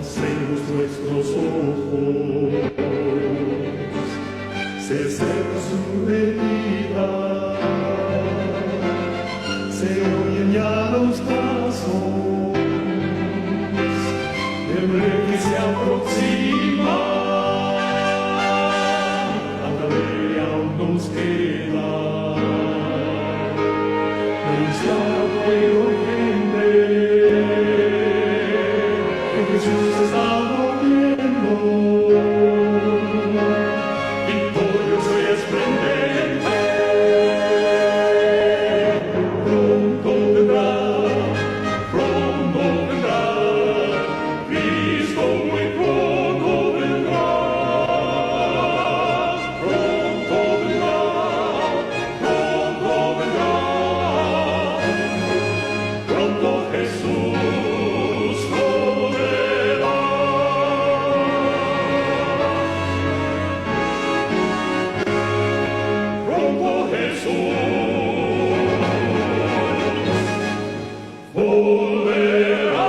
Cerremos nuestros ojos, se cerra su herida, se oyen ya los pasos del rey que se aproxima. Ándale, aún nos queda anunciar al pueblo urgente que Jesús está volviendo, victorioso y esplendente. Pronto vendrá, Cristo muy pronto vendrá, pronto vendrá, pronto Jesús volverá. Pronto Jesús volverá.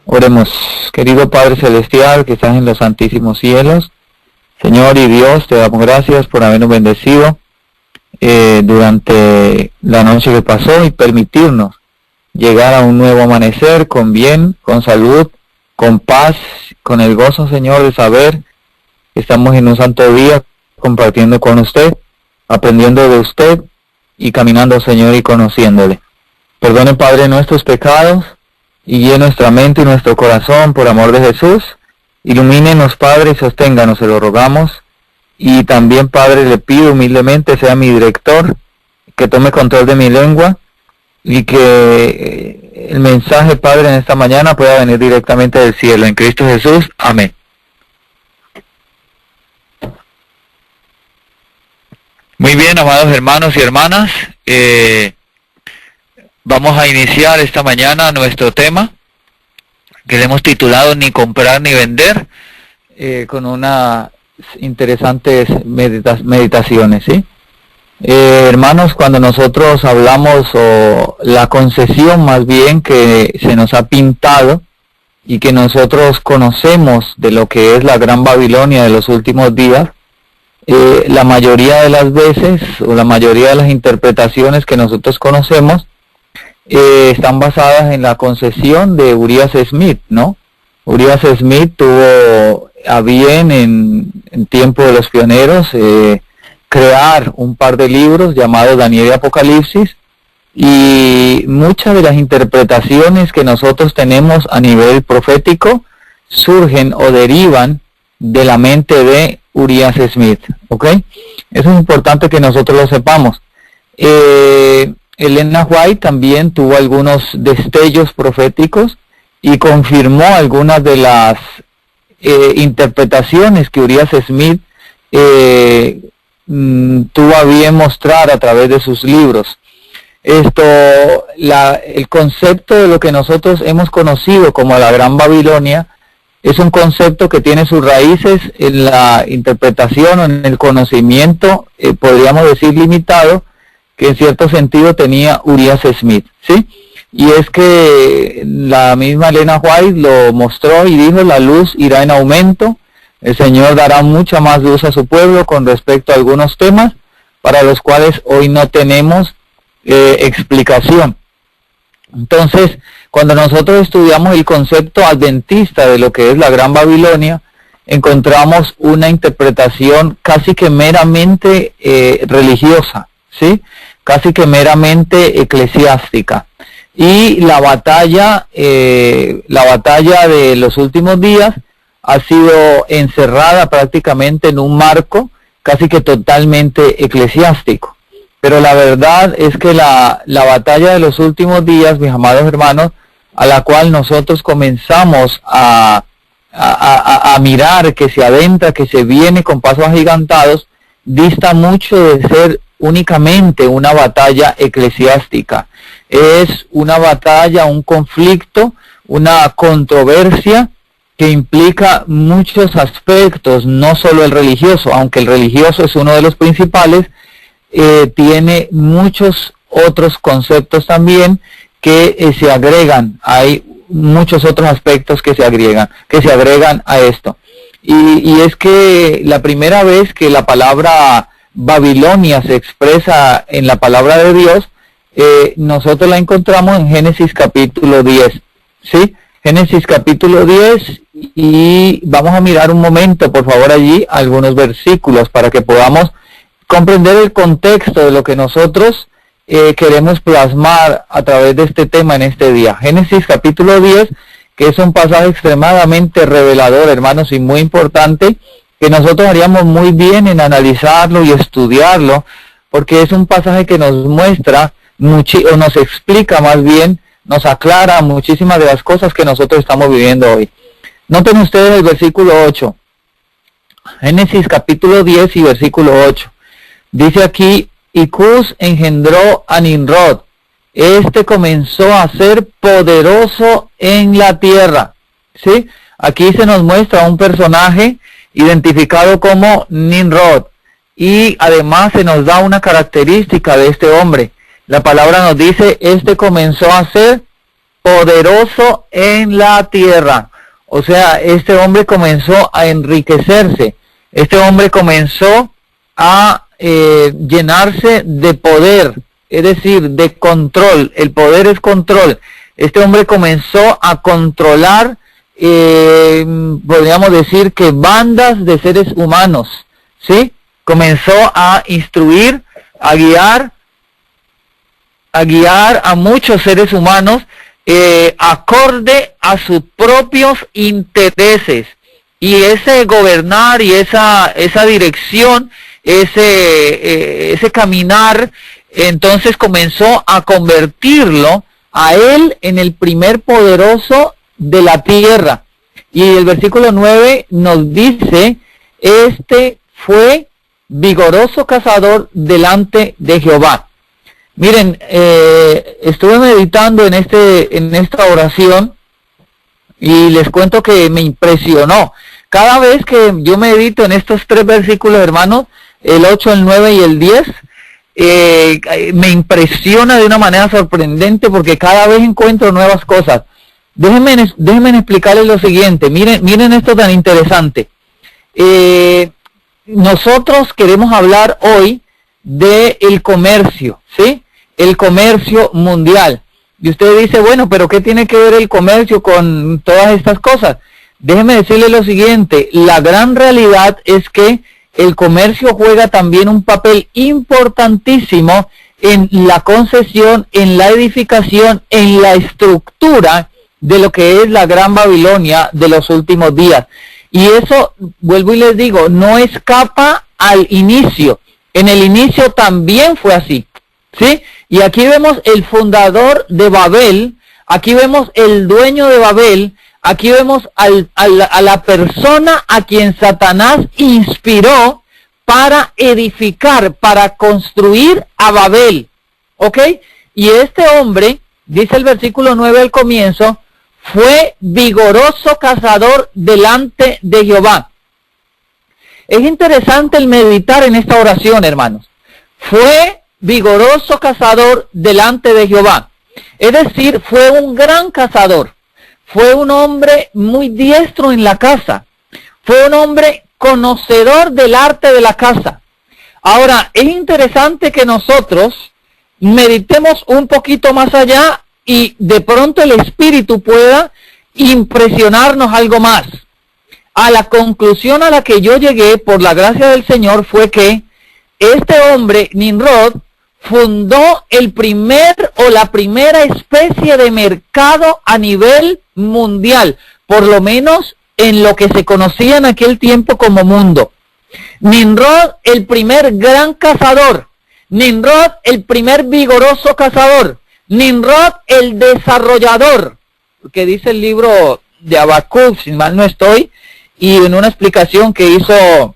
Oremos. Querido Padre Celestial que estás en los santísimos cielos, Señor y Dios, te damos gracias por habernos bendecido durante la noche que pasó y permitirnos llegar a un nuevo amanecer con bien, con salud, con paz, con el gozo, Señor, de saber que estamos en un santo día compartiendo con usted, aprendiendo de usted y caminando, Señor, y conociéndole. Perdone, Padre, nuestros pecados y guíe nuestra mente y nuestro corazón por amor de Jesús. Ilumínenos, Padre, y sosténganos, se lo rogamos. Y también, Padre, le pido humildemente, sea mi director, que tome control de mi lengua y que el mensaje, Padre, en esta mañana pueda venir directamente del cielo. En Cristo Jesús. Amén. Muy bien, amados hermanos y hermanas, vamos a iniciar esta mañana nuestro tema, que le hemos titulado Ni comprar ni vender, con unas interesantes meditaciones, ¿sí? Hermanos, cuando nosotros hablamos, o la concesión más bien que se nos ha pintado y que nosotros conocemos de lo que es la Gran Babilonia de los últimos días, la mayoría de las veces, o la mayoría de las interpretaciones que nosotros conocemos, están basadas en la concesión de Urias Smith, ¿no? Urias Smith tuvo a bien en tiempo de los pioneros crear un par de libros llamados Daniel y Apocalipsis, y muchas de las interpretaciones que nosotros tenemos a nivel profético surgen o derivan de la mente de Urias Smith, ¿ok? Eso es importante que nosotros lo sepamos. Elena White también tuvo algunos destellos proféticos y confirmó algunas de las interpretaciones que Urias Smith tuvo a bien mostrar a través de sus libros. El concepto de lo que nosotros hemos conocido como la Gran Babilonia es un concepto que tiene sus raíces en la interpretación o en el conocimiento, podríamos decir limitado, que en cierto sentido tenía Urias Smith, ¿sí? Y es que la misma Elena White lo mostró y dijo: la luz irá en aumento, el Señor dará mucha más luz a su pueblo con respecto a algunos temas para los cuales hoy no tenemos explicación. Entonces, cuando nosotros estudiamos el concepto adventista de lo que es la Gran Babilonia, encontramos una interpretación casi que meramente religiosa, ¿sí? Casi que meramente eclesiástica. Y la batalla de los últimos días ha sido encerrada prácticamente en un marco casi que totalmente eclesiástico. Pero la verdad es que la batalla de los últimos días, mis amados hermanos, a la cual nosotros comenzamos a mirar, que se adentra, que se viene con pasos agigantados, dista mucho de ser únicamente una batalla eclesiástica. Es una batalla, un conflicto, una controversia que implica muchos aspectos, no solo el religioso, aunque el religioso es uno de los principales, tiene muchos otros conceptos también que se agregan. Hay muchos otros aspectos que se agregan a esto. Y es que la primera vez que la palabra Babilonia se expresa en la palabra de Dios, nosotros la encontramos en Génesis capítulo 10, ¿sí? Génesis capítulo 10, y vamos a mirar un momento, por favor, allí algunos versículos para que podamos comprender el contexto de lo que nosotros queremos plasmar a través de este tema en este día. Génesis capítulo 10, que es un pasaje extremadamente revelador, hermanos, y muy importante, que nosotros haríamos muy bien en analizarlo y estudiarlo, porque es un pasaje que nos muestra, o nos explica más bien, nos aclara muchísimas de las cosas que nosotros estamos viviendo hoy. Noten ustedes el versículo 8. Génesis capítulo 10 y versículo 8. Dice aquí, y Cus engendró a Nimrod. Este comenzó a ser poderoso en la tierra. ¿Sí? Aquí se nos muestra un personaje identificado como Nimrod. Y además se nos da una característica de este hombre. La palabra nos dice, este comenzó a ser poderoso en la tierra. O sea, este hombre comenzó a enriquecerse. Este hombre comenzó a llenarse de poder, es decir, de control. El poder es control. Este hombre comenzó a controlar, podríamos decir que bandas de seres humanos, ¿sí? Comenzó a instruir, a guiar a muchos seres humanos acorde a sus propios intereses. Y ese gobernar y esa dirección, ese caminar, entonces comenzó a convertirlo a él en el primer poderoso de la tierra. Y el versículo 9 nos dice, este fue vigoroso cazador delante de Jehová. Miren, estuve meditando en esta oración y les cuento que me impresionó. Cada vez que yo medito en estos tres versículos, hermanos, el 8, el 9 y el 10, me impresiona de una manera sorprendente porque cada vez encuentro nuevas cosas. Déjenme explicarles lo siguiente. Miren esto tan interesante. Nosotros queremos hablar hoy del comercio, ¿sí? El comercio mundial. Y usted dice, bueno, pero ¿qué tiene que ver el comercio con todas estas cosas? Déjeme decirle lo siguiente, la gran realidad es que el comercio juega también un papel importantísimo en la concesión, en la edificación, en la estructura de lo que es la Gran Babilonia de los últimos días. Y eso, vuelvo y les digo, no escapa al inicio. En el inicio también fue así, ¿sí? Y aquí vemos el fundador de Babel, aquí vemos el dueño de Babel, aquí vemos a la persona a quien Satanás inspiró para edificar, para construir a Babel, ¿ok? Y este hombre, dice el versículo 9 al comienzo, fue vigoroso cazador delante de Jehová. Es interesante el meditar en esta oración, hermanos. Fue vigoroso cazador delante de Jehová. Es decir, fue un gran cazador. Fue un hombre muy diestro en la caza. Fue un hombre conocedor del arte de la caza. Ahora, es interesante que nosotros meditemos un poquito más allá y de pronto el Espíritu pueda impresionarnos algo más. A la conclusión a la que yo llegué por la gracia del Señor fue que este hombre, Nimrod, fundó el primer o la primera especie de mercado a nivel mundial, por lo menos en lo que se conocía en aquel tiempo como mundo. Nimrod, el primer gran cazador. Nimrod, el primer vigoroso cazador. Nimrod, el desarrollador, que dice el libro de Habacuc, si mal no estoy, y en una explicación que hizo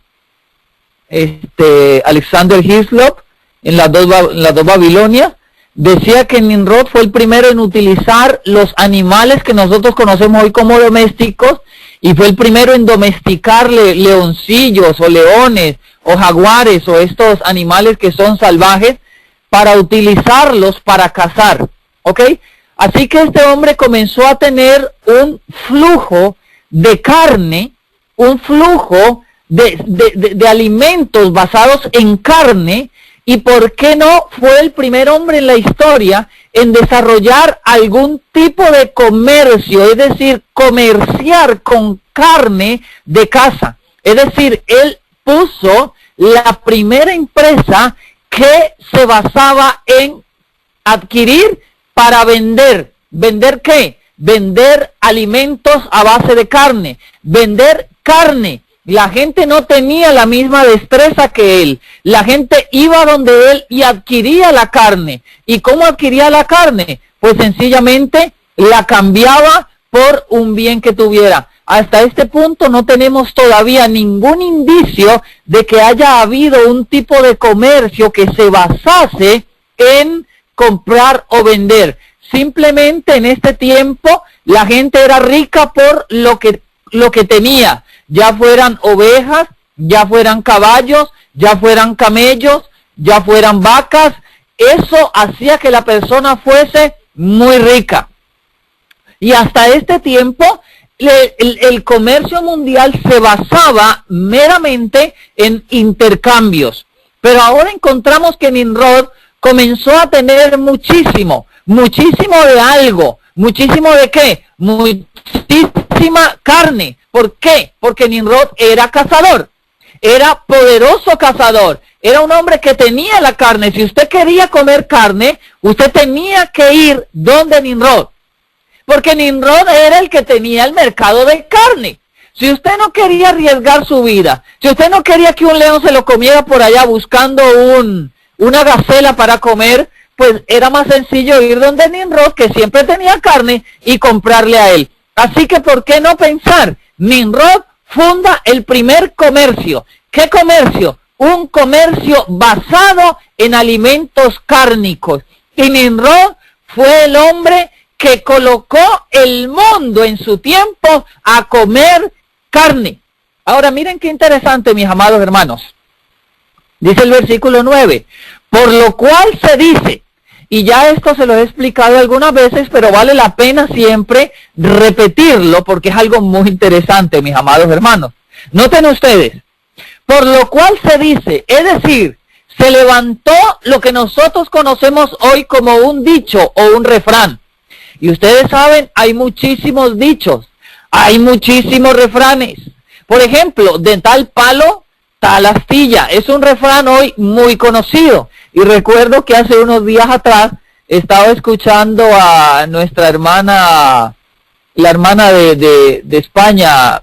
Alexander Hislop en las dos Babilonias, decía que Nimrod fue el primero en utilizar los animales que nosotros conocemos hoy como domésticos, y fue el primero en domesticar leoncillos o leones o jaguares o estos animales que son salvajes, para utilizarlos para cazar, ¿ok? Así que este hombre comenzó a tener un flujo de carne, un flujo de alimentos basados en carne, y por qué no fue el primer hombre en la historia en desarrollar algún tipo de comercio, es decir, comerciar con carne de caza. Es decir, él puso la primera empresa que se basaba en adquirir para vender. ¿Vender qué? Vender alimentos a base de carne, vender carne. La gente no tenía la misma destreza que él. La gente iba donde él y adquiría la carne. ¿Y cómo adquiría la carne? Pues sencillamente la cambiaba por un bien que tuviera. Hasta este punto no tenemos todavía ningún indicio de que haya habido un tipo de comercio que se basase en comprar o vender. Simplemente en este tiempo la gente era rica por lo que tenía. Ya fueran ovejas, ya fueran caballos, ya fueran camellos, ya fueran vacas. Eso hacía que la persona fuese muy rica. Y hasta este tiempo el comercio mundial se basaba meramente en intercambios. Pero ahora encontramos que Nimrod comenzó a tener muchísimo de algo. ¿Muchísimo de qué? Muchísima carne. ¿Por qué? Porque Nimrod era cazador, era poderoso cazador, era un hombre que tenía la carne. Si usted quería comer carne, usted tenía que ir donde Nimrod, porque Nimrod era el que tenía el mercado de carne. Si usted no quería arriesgar su vida, si usted no quería que un león se lo comiera por allá buscando una gacela para comer, pues era más sencillo ir donde Nimrod, que siempre tenía carne, y comprarle a él. Así que, ¿por qué no pensar? Nimrod funda el primer comercio. ¿Qué comercio? Un comercio basado en alimentos cárnicos. Y Nimrod fue el hombre que colocó el mundo en su tiempo a comer carne. Ahora miren qué interesante, mis amados hermanos. Dice el versículo 9, por lo cual se dice, y ya esto se lo he explicado algunas veces, pero vale la pena siempre repetirlo porque es algo muy interesante, mis amados hermanos. Noten ustedes, por lo cual se dice, es decir, se levantó lo que nosotros conocemos hoy como un dicho o un refrán. Y ustedes saben, hay muchísimos dichos, hay muchísimos refranes. Por ejemplo, de tal palo, tal astilla. Es un refrán hoy muy conocido. Y recuerdo que hace unos días atrás estaba escuchando a nuestra hermana, la hermana de España,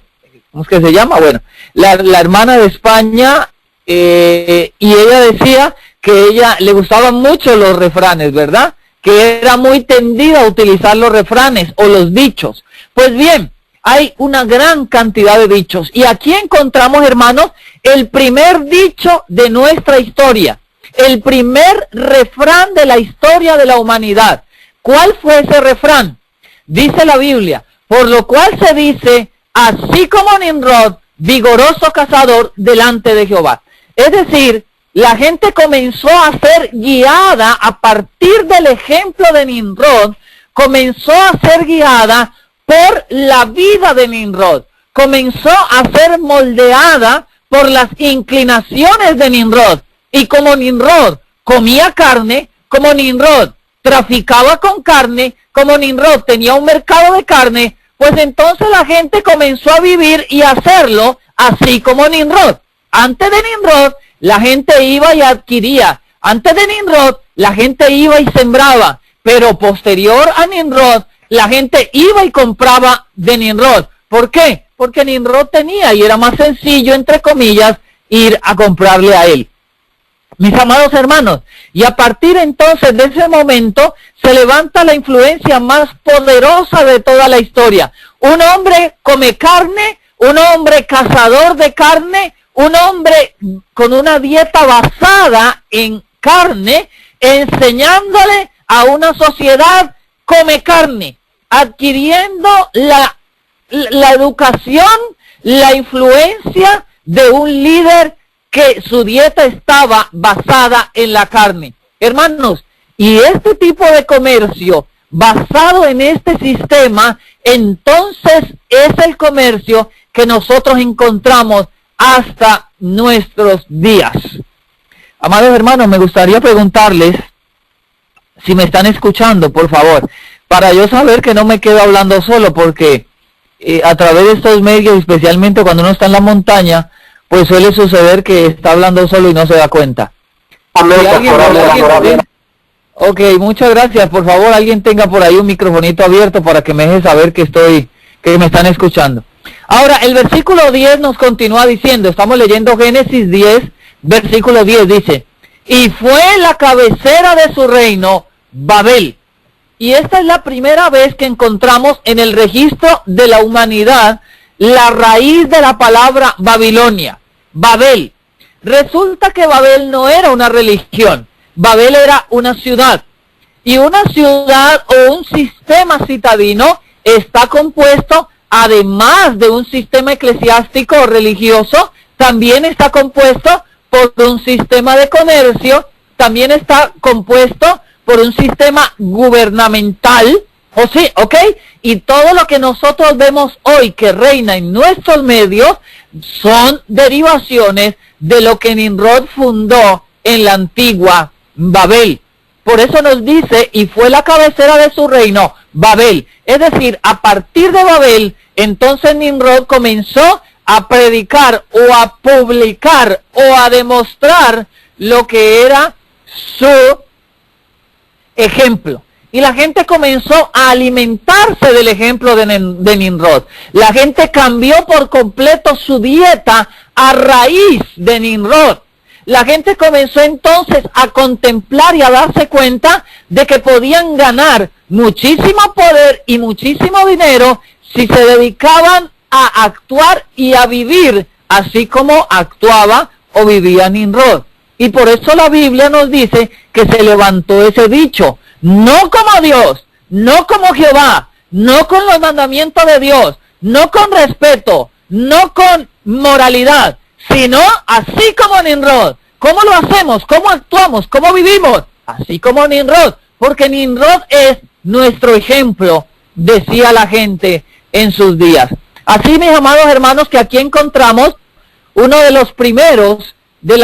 ¿cómo es que se llama? Bueno, la hermana de España, y ella decía que ella le gustaban mucho los refranes, ¿verdad? Que era muy tendida a utilizar los refranes o los dichos. Pues bien, hay una gran cantidad de dichos. Y aquí encontramos, hermanos, el primer dicho de nuestra historia. El primer refrán de la historia de la humanidad. ¿Cuál fue ese refrán? Dice la Biblia, por lo cual se dice, así como Nimrod, vigoroso cazador delante de Jehová. Es decir, la gente comenzó a ser guiada a partir del ejemplo de Nimrod, comenzó a ser guiada por la vida de Nimrod, comenzó a ser moldeada por las inclinaciones de Nimrod. Y como Nimrod comía carne, como Nimrod traficaba con carne, como Nimrod tenía un mercado de carne, pues entonces la gente comenzó a vivir y a hacerlo así como Nimrod. Antes de Nimrod, la gente iba y adquiría. Antes de Nimrod, la gente iba y sembraba. Pero posterior a Nimrod, la gente iba y compraba de Nimrod. ¿Por qué? Porque Nimrod tenía y era más sencillo, entre comillas, ir a comprarle a él. Mis amados hermanos, y a partir entonces de ese momento se levanta la influencia más poderosa de toda la historia. Un hombre come carne, un hombre cazador de carne, un hombre con una dieta basada en carne, enseñándole a una sociedad come carne, adquiriendo la educación, la influencia de un líder que su dieta estaba basada en la carne. Hermanos, y este tipo de comercio basado en este sistema, entonces es el comercio que nosotros encontramos hasta nuestros días. Amados hermanos, me gustaría preguntarles si me están escuchando, por favor, para yo saber que no me quedo hablando solo, porque a través de estos medios, especialmente cuando uno está en la montaña, pues suele suceder que está hablando solo y no se da cuenta. Ok, muchas gracias. Por favor, alguien tenga por ahí un microfonito abierto para que me deje saber que me están escuchando. Ahora, el versículo 10 nos continúa diciendo, estamos leyendo Génesis 10, versículo 10, dice, y fue la cabecera de su reino Babel. Y esta es la primera vez que encontramos en el registro de la humanidad la raíz de la palabra Babilonia, Babel. Resulta que Babel no era una religión, Babel era una ciudad. Y una ciudad o un sistema citadino está compuesto, además de un sistema eclesiástico o religioso, también está compuesto por un sistema de comercio, también está compuesto por un sistema gubernamental, ¿o sí? ¿Ok? Y todo lo que nosotros vemos hoy que reina en nuestros medios son derivaciones de lo que Nimrod fundó en la antigua Babel. Por eso nos dice, y fue la cabecera de su reino, Babel. Es decir, a partir de Babel, entonces Nimrod comenzó a predicar o a publicar o a demostrar lo que era su ejemplo. Y la gente comenzó a alimentarse del ejemplo de Nimrod. La gente cambió por completo su dieta a raíz de Nimrod. La gente comenzó entonces a contemplar y a darse cuenta de que podían ganar muchísimo poder y muchísimo dinero si se dedicaban a actuar y a vivir así como actuaba o vivía Nimrod. Y por eso la Biblia nos dice que se levantó ese dicho, no como Dios, no como Jehová, no con los mandamientos de Dios, no con respeto, no con moralidad, sino así como Nimrod. ¿Cómo lo hacemos? ¿Cómo actuamos? ¿Cómo vivimos? Así como Nimrod, porque Nimrod es nuestro ejemplo, decía la gente en sus días. Así, mis amados hermanos, que aquí encontramos uno de los primeros de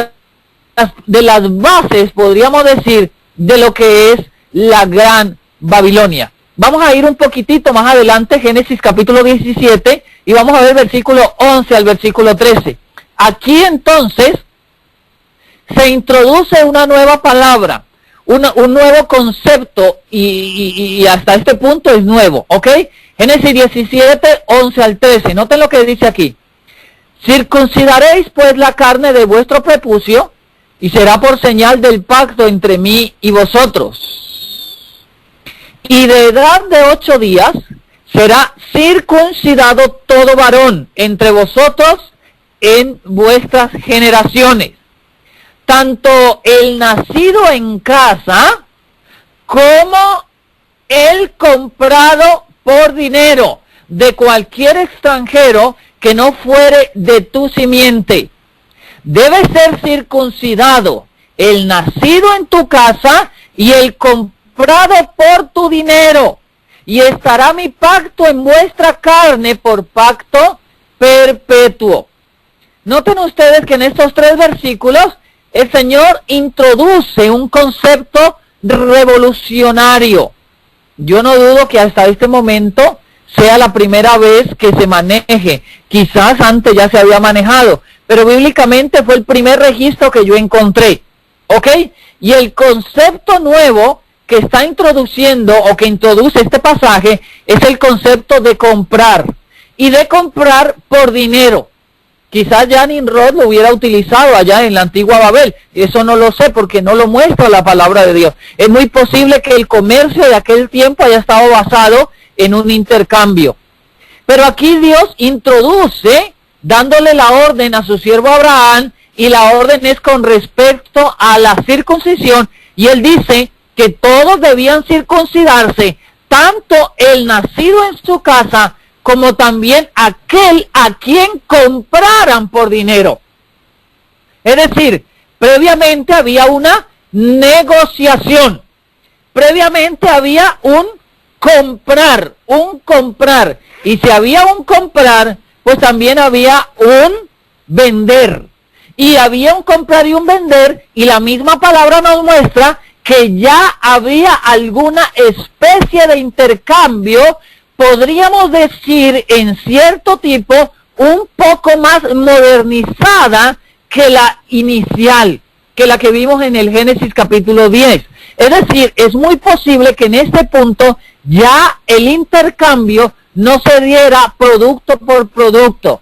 las bases, podríamos decir, de lo que es la gran Babilonia. Vamos a ir un poquitito más adelante, Génesis capítulo 17, y vamos a ver versículo 11 al versículo 13. Aquí entonces se introduce una nueva palabra, un nuevo concepto, y hasta este punto es nuevo, ¿ok? Génesis 17, 11 al 13, noten lo que dice aquí. Circuncidaréis pues la carne de vuestro prepucio, y será por señal del pacto entre mí y vosotros. Y de edad de 8 días será circuncidado todo varón entre vosotros en vuestras generaciones. Tanto el nacido en casa como el comprado por dinero de cualquier extranjero que no fuere de tu simiente. Debe ser circuncidado el nacido en tu casa y el comprado por tu dinero. Y estará mi pacto en vuestra carne por pacto perpetuo. Noten ustedes que en estos 3 versículos el Señor introduce un concepto revolucionario. Yo no dudo que hasta este momento sea la primera vez que se maneje. Quizás antes ya se había manejado, pero bíblicamente fue el primer registro que yo encontré. ¿Ok? Y el concepto nuevo que está introduciendo o que introduce este pasaje es el concepto de comprar. Y de comprar por dinero. Quizás ya Nimrod lo hubiera utilizado allá en la antigua Babel. Eso no lo sé porque no lo muestra la palabra de Dios. Es muy posible que el comercio de aquel tiempo haya estado basado en un intercambio. Pero aquí Dios introduce, dándole la orden a su siervo Abraham, y la orden es con respecto a la circuncisión, y él dice que todos debían circuncidarse, tanto el nacido en su casa, como también aquel a quien compraran por dinero. Es decir, previamente había una negociación. Previamente había un comprar. Y si había un comprar, pues también había un vender. Y había un comprar y un vender, y la misma palabra nos muestra que ya había alguna especie de intercambio, podríamos decir en cierto tipo, un poco más modernizada que la inicial, que la que vimos en el Génesis capítulo 10. Es decir, es muy posible que en este punto ya el intercambio no se diera producto por producto,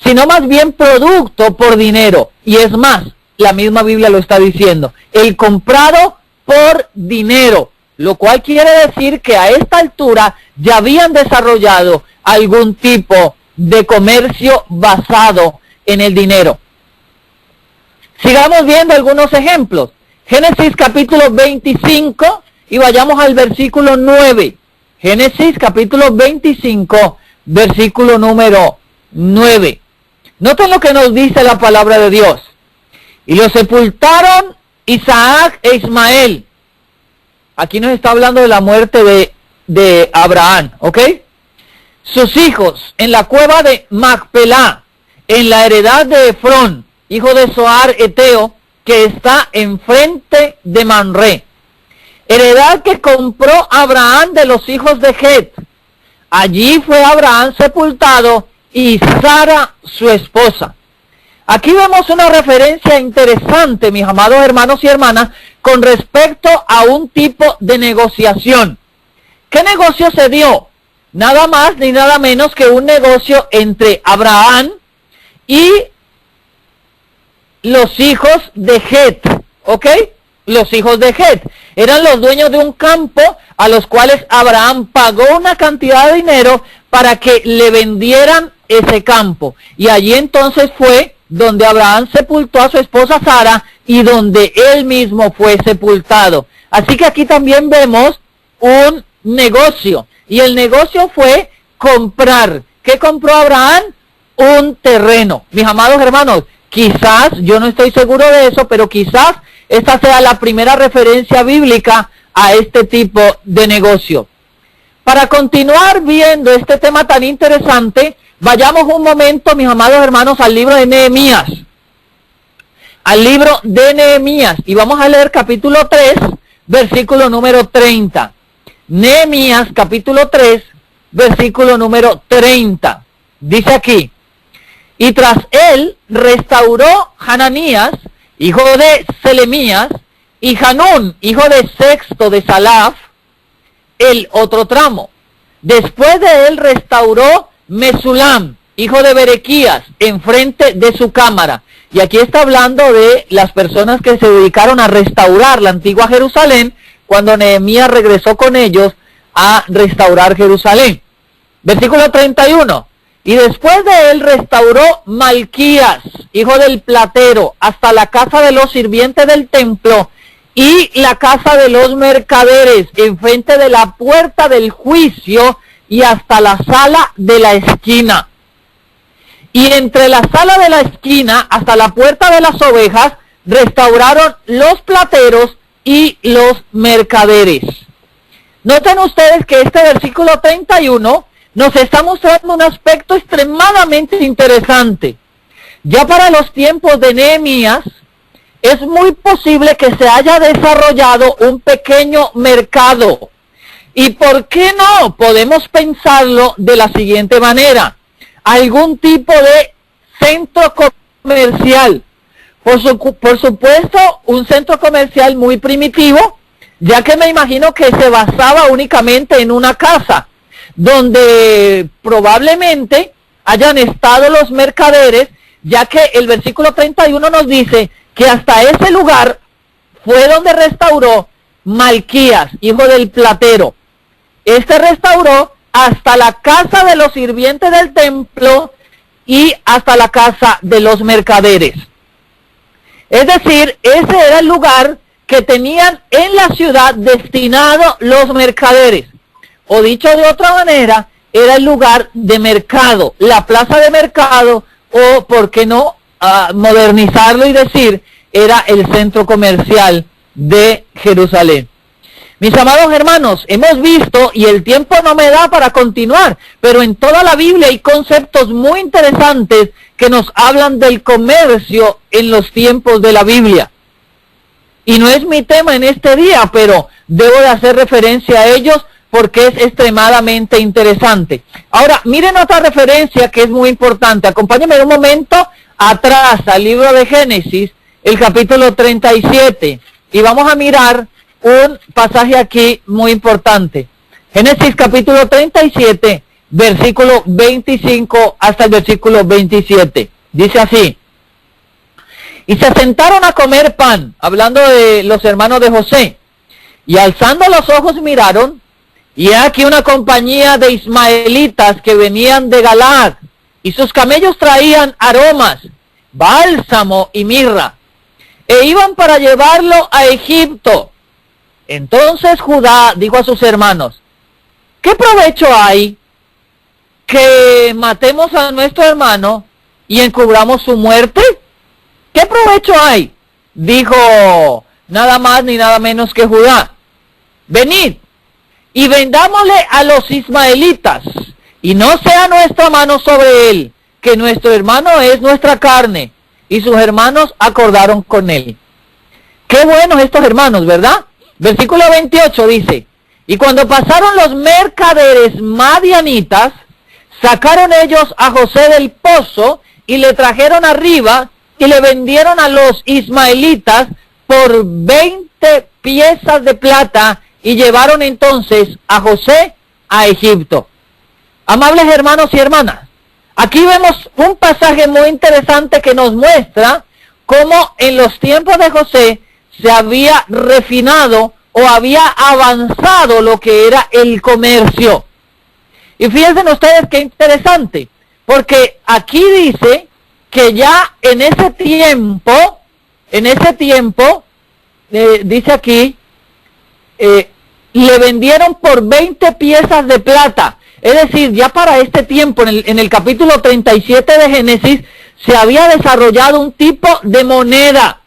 sino más bien producto por dinero. Y es más, la misma Biblia lo está diciendo, el comprado por dinero, lo cual quiere decir que a esta altura ya habían desarrollado algún tipo de comercio basado en el dinero. Sigamos viendo algunos ejemplos. Génesis capítulo 25 y vayamos al versículo 9. Génesis capítulo 25, versículo número 9. Noten lo que nos dice la palabra de Dios. Y lo sepultaron Isaac e Ismael. Aquí nos está hablando de la muerte de Abraham, ¿ok? Sus hijos en la cueva de Macpelá, en la heredad de Efrón, hijo de Zoar Eteo, que está enfrente de Manré. Heredad que compró Abraham de los hijos de Het. Allí fue Abraham sepultado y Sara su esposa. Aquí vemos una referencia interesante, mis amados hermanos y hermanas, con respecto a un tipo de negociación. ¿Qué negocio se dio? Nada más ni nada menos que un negocio entre Abraham y los hijos de Het, ¿ok? Los hijos de Het eran los dueños de un campo a los cuales Abraham pagó una cantidad de dinero para que le vendieran ese campo. Y allí entonces fue donde Abraham sepultó a su esposa Sara y donde él mismo fue sepultado. Así que aquí también vemos un negocio. Y el negocio fue comprar. ¿Qué compró Abraham? Un terreno. Mis amados hermanos, quizás, yo no estoy seguro de eso, pero quizás esta sea la primera referencia bíblica a este tipo de negocio. Para continuar viendo este tema tan interesante, vayamos un momento, mis amados hermanos, al libro de Nehemías. Al libro de Nehemías. Y vamos a leer capítulo 3, versículo número 30. Nehemías, capítulo 3, versículo número 30. Dice aquí: y tras él restauró Hananías, hijo de Selemías, y Hanún, hijo de Sexto de Salaf, el otro tramo. Después de él restauró Mesulam, hijo de Berequías, enfrente de su cámara. Y aquí está hablando de las personas que se dedicaron a restaurar la antigua Jerusalén, cuando Nehemías regresó con ellos a restaurar Jerusalén. Versículo 31. Y después de él restauró Malquías, hijo del platero, hasta la casa de los sirvientes del templo y la casa de los mercaderes, enfrente de la puerta del juicio y hasta la sala de la esquina. Y entre la sala de la esquina hasta la puerta de las ovejas restauraron los plateros y los mercaderes. Noten ustedes que este versículo 31 nos está mostrando un aspecto extremadamente interesante. Ya para los tiempos de Nehemías, es muy posible que se haya desarrollado un pequeño mercado. ¿Y por qué no? Podemos pensarlo de la siguiente manera. Algún tipo de centro comercial. Por supuesto, un centro comercial muy primitivo, ya que me imagino que se basaba únicamente en una casa, donde probablemente hayan estado los mercaderes, ya que el versículo 31 nos dice que hasta ese lugar fue donde restauró Malquías, hijo del platero. Este restauró hasta la casa de los sirvientes del templo y hasta la casa de los mercaderes. Es decir, ese era el lugar que tenían en la ciudad destinado los mercaderes. O dicho de otra manera, era el lugar de mercado, la plaza de mercado, o por qué no modernizarlo y decir, era el centro comercial de Jerusalén. Mis amados hermanos, hemos visto, y el tiempo no me da para continuar, pero en toda la Biblia hay conceptos muy interesantes que nos hablan del comercio en los tiempos de la Biblia. Y no es mi tema en este día, pero debo de hacer referencia a ellos porque es extremadamente interesante. Ahora, miren otra referencia que es muy importante. Acompáñenme un momento atrás al libro de Génesis, el capítulo 37, y vamos a mirar un pasaje aquí muy importante. Génesis capítulo 37, versículo 25 hasta el versículo 27. Dice así: y se sentaron a comer pan, hablando de los hermanos de José, y alzando los ojos miraron, y he aquí una compañía de ismaelitas que venían de Galaad, y sus camellos traían aromas, bálsamo y mirra, e iban para llevarlo a Egipto. Entonces Judá dijo a sus hermanos: ¿qué provecho hay que matemos a nuestro hermano y encubramos su muerte? ¿Qué provecho hay? Dijo nada más ni nada menos que Judá: venid y vendámosle a los ismaelitas, y no sea nuestra mano sobre él, que nuestro hermano es nuestra carne. Y sus hermanos acordaron con él. Qué buenos estos hermanos, ¿verdad? Versículo 28 dice: y cuando pasaron los mercaderes madianitas, sacaron ellos a José del pozo y le trajeron arriba y le vendieron a los ismaelitas por 20 piezas de plata, y llevaron entonces a José a Egipto. Amables hermanos y hermanas, aquí vemos un pasaje muy interesante que nos muestra cómo en los tiempos de José se había refinado o había avanzado lo que era el comercio. Y fíjense ustedes qué interesante, porque aquí dice que ya en ese tiempo, dice aquí, le vendieron por 20 piezas de plata. Es decir, ya para este tiempo, en el capítulo 37 de Génesis, se había desarrollado un tipo de moneda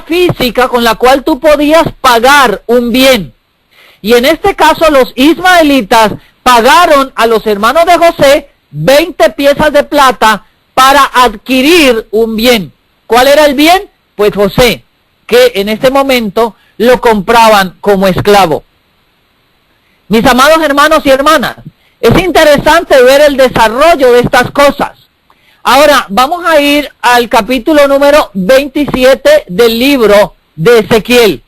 física con la cual tú podías pagar un bien. Y en este caso los ismaelitas pagaron a los hermanos de José 20 piezas de plata para adquirir un bien. ¿Cuál era el bien? Pues José, que en este momento lo compraban como esclavo. Mis amados hermanos y hermanas, es interesante ver el desarrollo de estas cosas. Ahora vamos a ir al capítulo número 27 del libro de Ezequiel.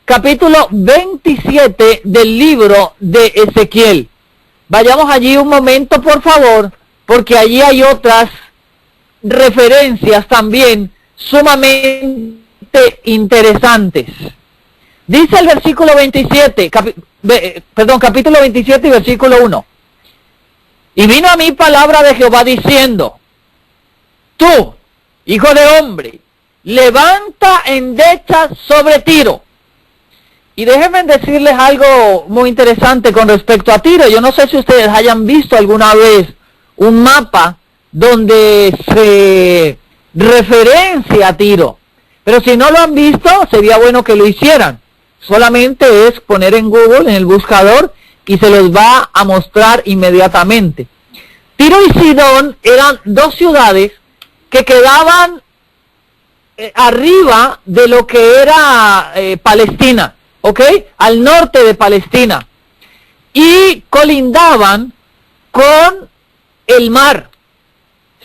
Capítulo 27 del libro de Ezequiel. Vayamos allí un momento, por favor, porque allí hay otras referencias también sumamente interesantes. Dice el versículo 27, capítulo 27 y versículo 1. Y vino a mí palabra de Jehová diciendo: tú, hijo de hombre, levanta endecha sobre Tiro. Y déjenme decirles algo muy interesante con respecto a Tiro. Yo no sé si ustedes hayan visto alguna vez un mapa donde se referencia a Tiro. Pero si no lo han visto, sería bueno que lo hicieran. Solamente es poner en Google, en el buscador, y se los va a mostrar inmediatamente. Tiro y Sidón eran dos ciudades que quedaban arriba de lo que era Palestina, ¿ok? Al norte de Palestina. Y colindaban con el mar,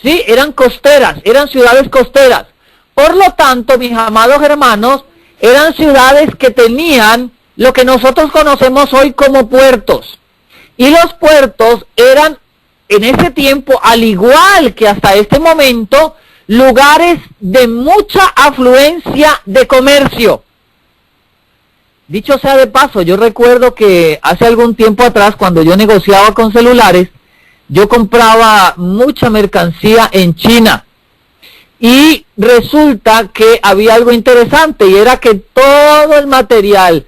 ¿sí? Eran costeras, eran ciudades costeras. Por lo tanto, mis amados hermanos, eran ciudades que tenían lo que nosotros conocemos hoy como puertos. Y los puertos eran, en ese tiempo, al igual que hasta este momento, lugares de mucha afluencia de comercio. Dicho sea de paso, yo recuerdo que hace algún tiempo atrás, cuando yo negociaba con celulares, yo compraba mucha mercancía en China. Y resulta que había algo interesante, y era que todo el material,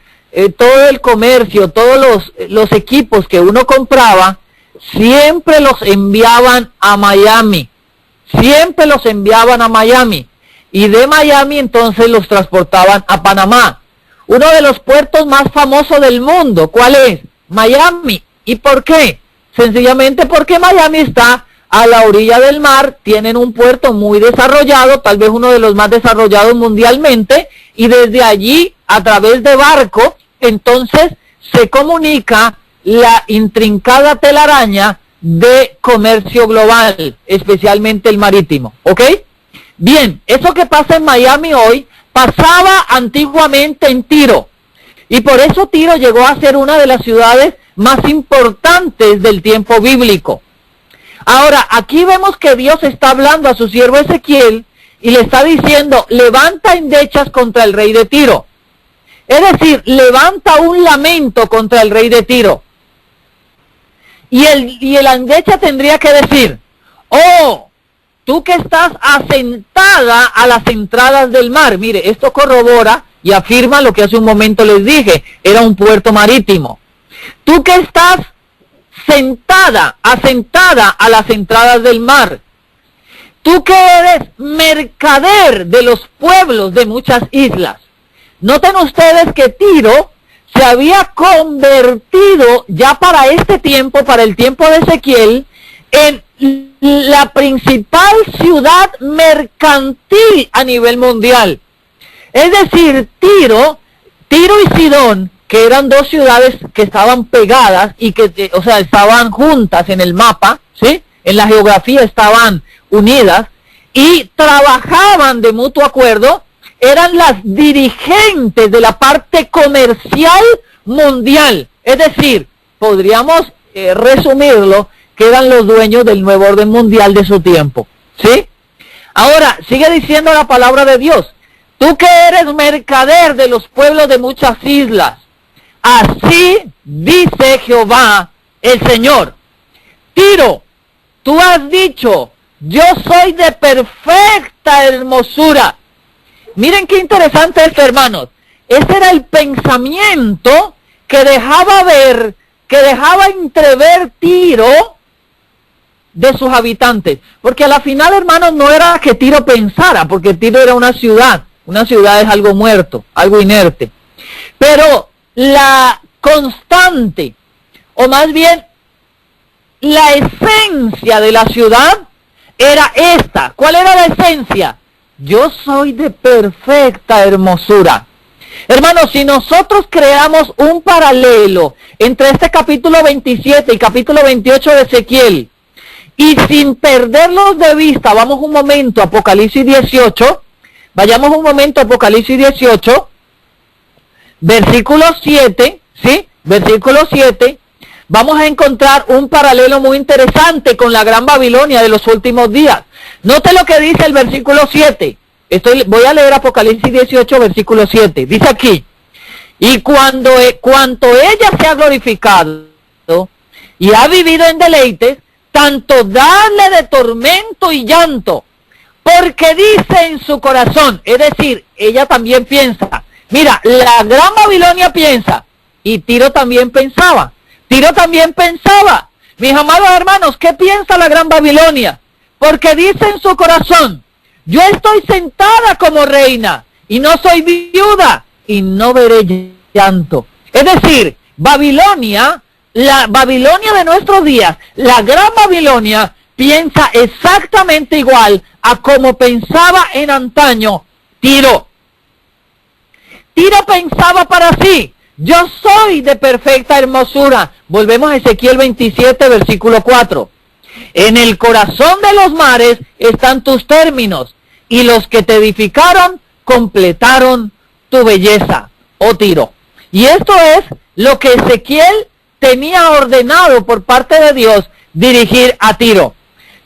todo el comercio, todos los equipos que uno compraba, siempre los enviaban a Miami. Siempre los enviaban a Miami. y de Miami entonces los transportaban a Panamá. Uno de los puertos más famosos del mundo, ¿cuál es? Miami. ¿Y por qué? Sencillamente porque Miami está a la orilla del mar, tienen un puerto muy desarrollado, tal vez uno de los más desarrollados mundialmente, y desde allí, a través de barco, entonces se comunica la intrincada telaraña de comercio global, especialmente el marítimo, ¿ok? Bien, eso que pasa en Miami hoy, pasaba antiguamente en Tiro, y por eso Tiro llegó a ser una de las ciudades más importantes del tiempo bíblico. Ahora, aquí vemos que Dios está hablando a su siervo Ezequiel y le está diciendo, levanta endechas contra el rey de Tiro. Es decir, levanta un lamento contra el rey de Tiro. Y el endecha tendría que decir, oh, tú que estás asentada a las entradas del mar. Mire, esto corrobora y afirma lo que hace un momento les dije, era un puerto marítimo. Tú que estás asentada a las entradas del mar. Tú que eres mercader de los pueblos de muchas islas. Noten ustedes que Tiro se había convertido ya para este tiempo, para el tiempo de Ezequiel, en la principal ciudad mercantil a nivel mundial. Es decir, Tiro y Sidón, que eran dos ciudades que estaban pegadas y que, o sea, estaban juntas en el mapa, ¿sí? En la geografía estaban unidas y trabajaban de mutuo acuerdo, eran las dirigentes de la parte comercial mundial. Es decir, podríamos resumirlo, que eran los dueños del nuevo orden mundial de su tiempo, ¿sí? Ahora, sigue diciendo la palabra de Dios. Tú que eres mercader de los pueblos de muchas islas, así dice Jehová el Señor. Tiro, tú has dicho, yo soy de perfecta hermosura. Miren qué interesante esto, hermanos. Ese era el pensamiento que dejaba entrever Tiro de sus habitantes. Porque a la final, hermanos, no era que Tiro pensara, porque Tiro era una ciudad. Una ciudad es algo muerto, algo inerte. Pero la constante, o más bien la esencia de la ciudad era esta. ¿Cuál era la esencia? Yo soy de perfecta hermosura. Hermanos, si nosotros creamos un paralelo entre este capítulo 27 y capítulo 28 de Ezequiel, y sin perderlos de vista, vamos un momento a Apocalipsis 18, vayamos un momento a Apocalipsis 18, versículo 7, ¿sí? Versículo 7, vamos a encontrar un paralelo muy interesante con la Gran Babilonia de los últimos días. Note lo que dice el versículo 7. Voy a leer Apocalipsis 18, versículo 7. Dice aquí, y cuanto ella se ha glorificado y ha vivido en deleites, tanto darle de tormento y llanto, porque dice en su corazón, es decir, ella también piensa, mira, la Gran Babilonia piensa, y Tiro también pensaba, mis amados hermanos, ¿qué piensa la Gran Babilonia? Porque dice en su corazón, yo estoy sentada como reina, y no soy viuda, y no veré llanto. Es decir, Babilonia, la Babilonia de nuestros días, la Gran Babilonia, piensa exactamente igual a como pensaba en antaño Tiro. Tiro pensaba para sí, yo soy de perfecta hermosura. Volvemos a Ezequiel 27, versículo 4. En el corazón de los mares están tus términos, y los que te edificaron completaron tu belleza, oh Tiro. Y esto es lo que Ezequiel tenía ordenado por parte de Dios dirigir a Tiro.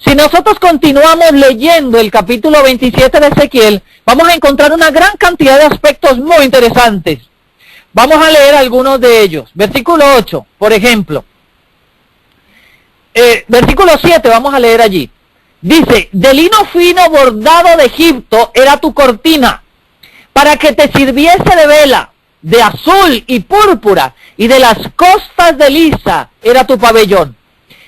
Si nosotros continuamos leyendo el capítulo 27 de Ezequiel, vamos a encontrar una gran cantidad de aspectos muy interesantes. Vamos a leer algunos de ellos. Versículo 8, por ejemplo. Versículo 7, vamos a leer allí. Dice, de lino fino bordado de Egipto era tu cortina, para que te sirviese de vela, de azul y púrpura, y de las costas de lisa era tu pabellón.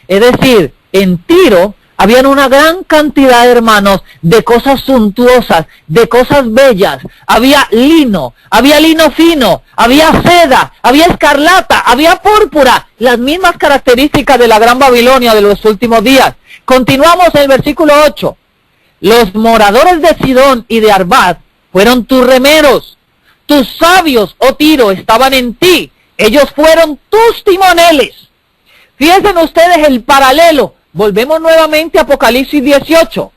Es decir, en Tiro Habían una gran cantidad, hermanos, de cosas suntuosas, de cosas bellas. Había lino fino, había seda, había escarlata, había púrpura, las mismas características de la Gran Babilonia de los últimos días. Continuamos en el versículo 8. Los moradores de Sidón y de Arvad fueron tus remeros. Tus sabios, oh Tiro, estaban en ti. Ellos fueron tus timoneles. Fíjense ustedes el paralelo. Volvemos nuevamente a Apocalipsis 18.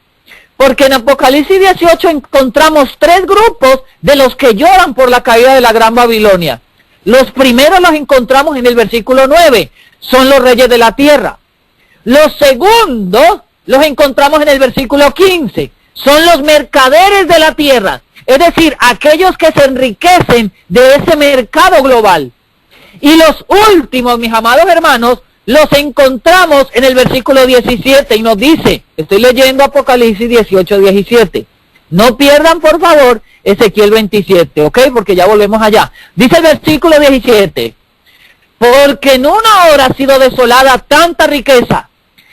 Porque en Apocalipsis 18 encontramos tres grupos de los que lloran por la caída de la Gran Babilonia. Los primeros los encontramos en el versículo 9. Son los reyes de la tierra. Los segundos los encontramos en el versículo 15. Son los mercaderes de la tierra. Es decir, aquellos que se enriquecen de ese mercado global. Y los últimos, mis amados hermanos, los encontramos en el versículo 17 y nos dice, estoy leyendo Apocalipsis 18, 17. No pierdan, por favor, Ezequiel 27, ¿ok? Porque ya volvemos allá. Dice el versículo 17, porque en una hora ha sido desolada tanta riqueza,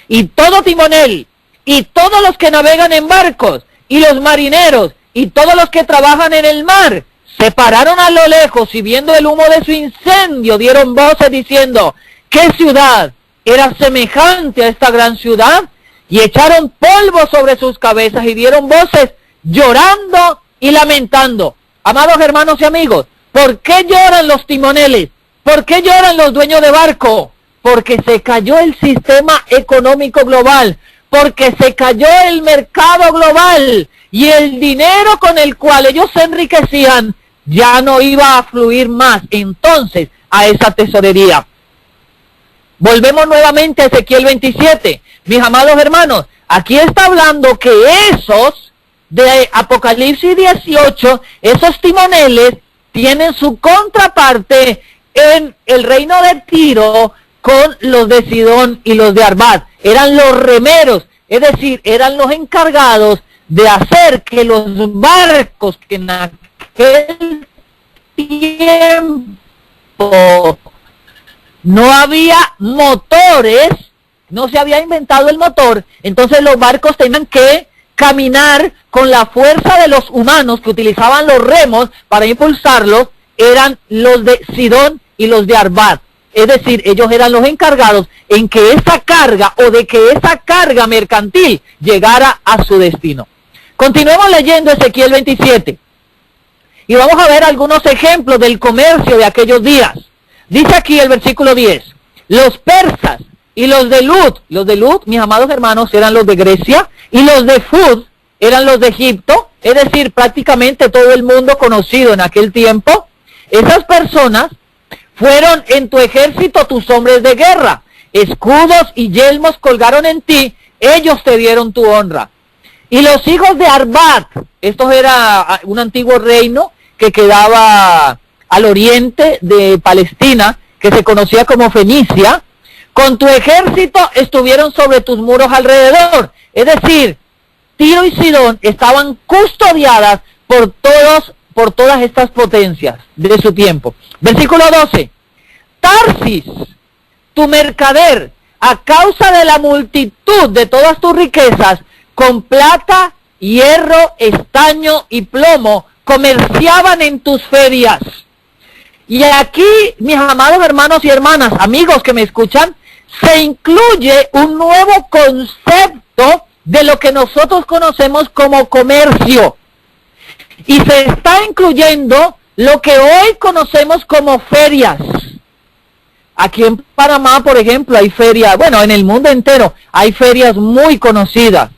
y todo timonel, y todos los que navegan en barcos, y los marineros, y todos los que trabajan en el mar, se pararon a lo lejos y viendo el humo de su incendio, dieron voces diciendo, ¿qué ciudad era semejante a esta gran ciudad? Y echaron polvo sobre sus cabezas y dieron voces llorando y lamentando. Amados hermanos y amigos, ¿por qué lloran los timoneles? ¿Por qué lloran los dueños de barco? Porque se cayó el sistema económico global, porque se cayó el mercado global y el dinero con el cual ellos se enriquecían ya no iba a fluir más entonces a esa tesorería. Volvemos nuevamente a Ezequiel 27. Mis amados hermanos, aquí está hablando que esos de Apocalipsis 18, esos timoneles, tienen su contraparte en el reino de Tiro con los de Sidón y los de Arvad. Eran los remeros, es decir, eran los encargados de hacer que los barcos que en aquel tiempo no había motores, no se había inventado el motor, entonces los barcos tenían que caminar con la fuerza de los humanos que utilizaban los remos para impulsarlos, eran los de Sidón y los de Arvad. Es decir, ellos eran los encargados en que esa carga o de que esa carga mercantil llegara a su destino. Continuemos leyendo Ezequiel 27 y vamos a ver algunos ejemplos del comercio de aquellos días. Dice aquí el versículo 10, los persas y los de Lut, mis amados hermanos, eran los de Grecia, y los de Fud eran los de Egipto, es decir, prácticamente todo el mundo conocido en aquel tiempo. Esas personas fueron en tu ejército tus hombres de guerra, escudos y yelmos colgaron en ti, ellos te dieron tu honra. Y los hijos de Arvad, esto era un antiguo reino que quedaba al oriente de Palestina, que se conocía como Fenicia, con tu ejército estuvieron sobre tus muros alrededor. Es decir, Tiro y Sidón estaban custodiadas por todas estas potencias de su tiempo. Versículo 12. Tarsis, tu mercader, a causa de la multitud de todas tus riquezas, con plata, hierro, estaño y plomo, comerciaban en tus ferias. Y aquí, mis amados hermanos y hermanas, amigos que me escuchan, se incluye un nuevo concepto de lo que nosotros conocemos como comercio. Y se está incluyendo lo que hoy conocemos como ferias. Aquí en Panamá, por ejemplo, hay ferias, bueno, en el mundo entero hay ferias muy conocidas.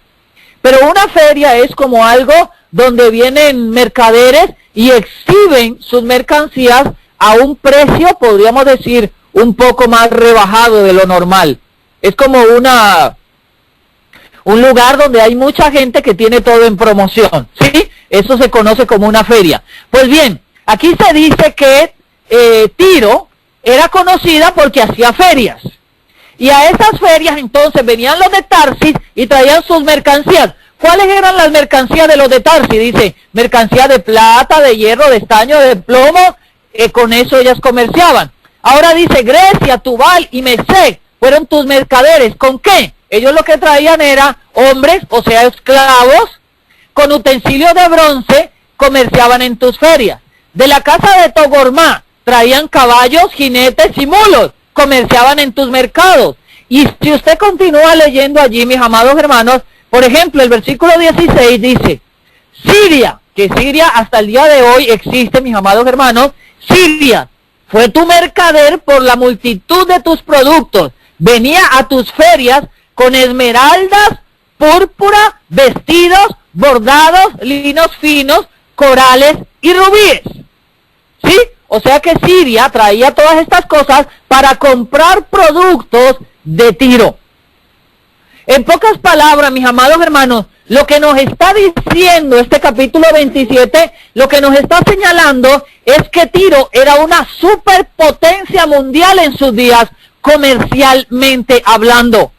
Pero una feria es como algo donde vienen mercaderes y exhiben sus mercancías a un precio, podríamos decir, un poco más rebajado de lo normal. Es como un lugar donde hay mucha gente que tiene todo en promoción, ¿sí? Eso se conoce como una feria. Pues bien, aquí se dice que Tiro era conocida porque hacía ferias. Y a esas ferias entonces venían los de Tarsis y traían sus mercancías. ¿Cuáles eran las mercancías de los de Tarsis? Dice, mercancía de plata, de hierro, de estaño, de plomo, con eso ellas comerciaban. Ahora dice, Grecia, Tubal y Mesec fueron tus mercaderes. ¿Con qué? ellos lo que traían era hombres, o sea, esclavos, con utensilios de bronce, comerciaban en tus ferias. De la casa de Togormá traían caballos, jinetes y mulos, comerciaban en tus mercados. Y si usted continúa leyendo allí, mis amados hermanos, por ejemplo, el versículo 16 dice, Siria, que Siria hasta el día de hoy existe, mis amados hermanos, Siria fue tu mercader por la multitud de tus productos, venía a tus ferias con esmeraldas, púrpura, vestidos, bordados, linos finos, corales y rubíes. ¿Sí? O sea que Siria traía todas estas cosas para comprar productos de Tiro. En pocas palabras, mis amados hermanos, lo que nos está diciendo este capítulo 27, lo que nos está señalando es que Tiro era una superpotencia mundial en sus días, comercialmente hablando.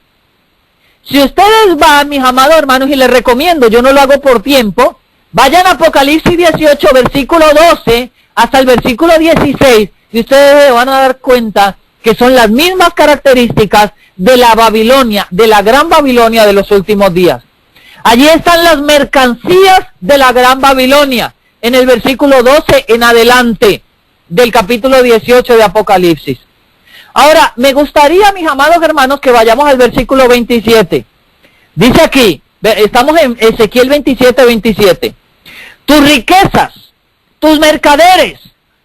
Si ustedes van, mis amados hermanos, y les recomiendo, yo no lo hago por tiempo, vayan a Apocalipsis 18, versículo 12, hasta el versículo 16, y ustedes se van a dar cuenta que son las mismas características de la Babilonia, de la gran Babilonia de los últimos días. Allí están las mercancías de la gran Babilonia, en el versículo 12 en adelante del capítulo 18 de Apocalipsis. Ahora, me gustaría, mis amados hermanos, que vayamos al versículo 27. Dice aquí, estamos en Ezequiel 27, 27. Tus riquezas, tus mercaderes,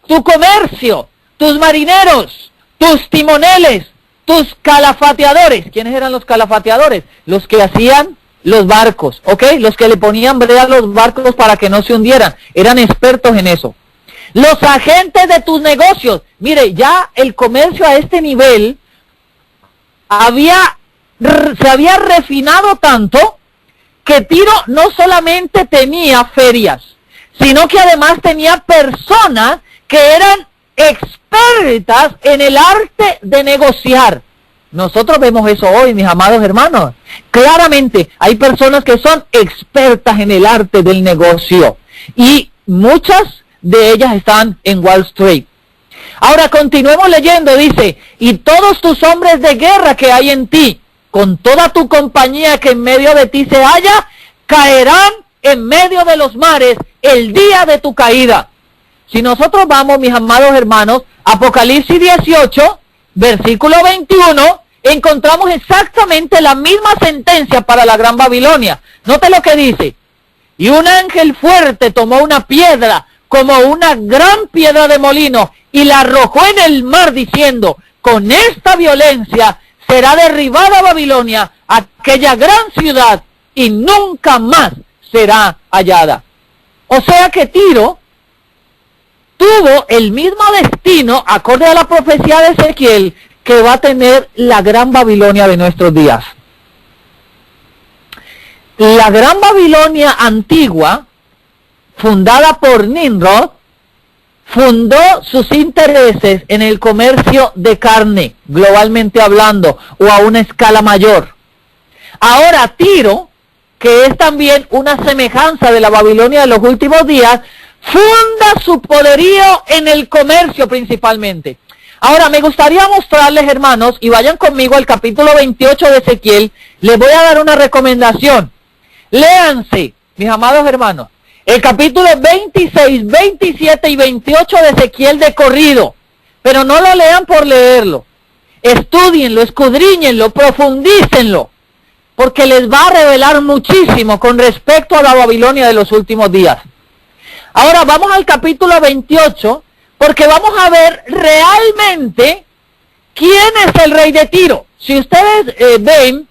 tu comercio, tus marineros, tus timoneles, tus calafateadores. ¿Quiénes eran los calafateadores? Los que hacían los barcos, ¿ok? Los que le ponían brea a los barcos para que no se hundieran. Eran expertos en eso. Los agentes de tus negocios. Mire, ya el comercio a este nivel se había refinado tanto que Tiro no solamente tenía ferias, sino que además tenía personas que eran expertas en el arte de negociar. Nosotros vemos eso hoy, mis amados hermanos. Claramente hay personas que son expertas en el arte del negocio y muchas de ellas están en Wall Street. Ahora continuemos leyendo, dice, y todos tus hombres de guerra que hay en ti, con toda tu compañía que en medio de ti se halla, caerán en medio de los mares el día de tu caída. Si nosotros vamos, mis amados hermanos, Apocalipsis 18, versículo 21, encontramos exactamente la misma sentencia para la gran Babilonia. Note lo que dice. Y un ángel fuerte tomó una piedra, como una gran piedra de molino, y la arrojó en el mar, diciendo, con esta violencia será derribada Babilonia, aquella gran ciudad, y nunca más será hallada. O sea que Tiro tuvo el mismo destino, acorde a la profecía de Ezequiel, que va a tener la gran Babilonia de nuestros días. La gran Babilonia antigua, fundada por Nimrod, fundó sus intereses en el comercio de carne, globalmente hablando, o a una escala mayor. Ahora Tiro, que es también una semejanza de la Babilonia de los últimos días, funda su poderío en el comercio principalmente. Ahora, me gustaría mostrarles, hermanos, y vayan conmigo al capítulo 28 de Ezequiel, les voy a dar una recomendación. Léanse, mis amados hermanos, el capítulo 26, 27 y 28 de Ezequiel de corrido, pero no lo lean por leerlo. Estudienlo, escudriñenlo, profundícenlo, porque les va a revelar muchísimo con respecto a la Babilonia de los últimos días. Ahora vamos al capítulo 28, porque vamos a ver realmente quién es el rey de Tiro. Si ustedes ven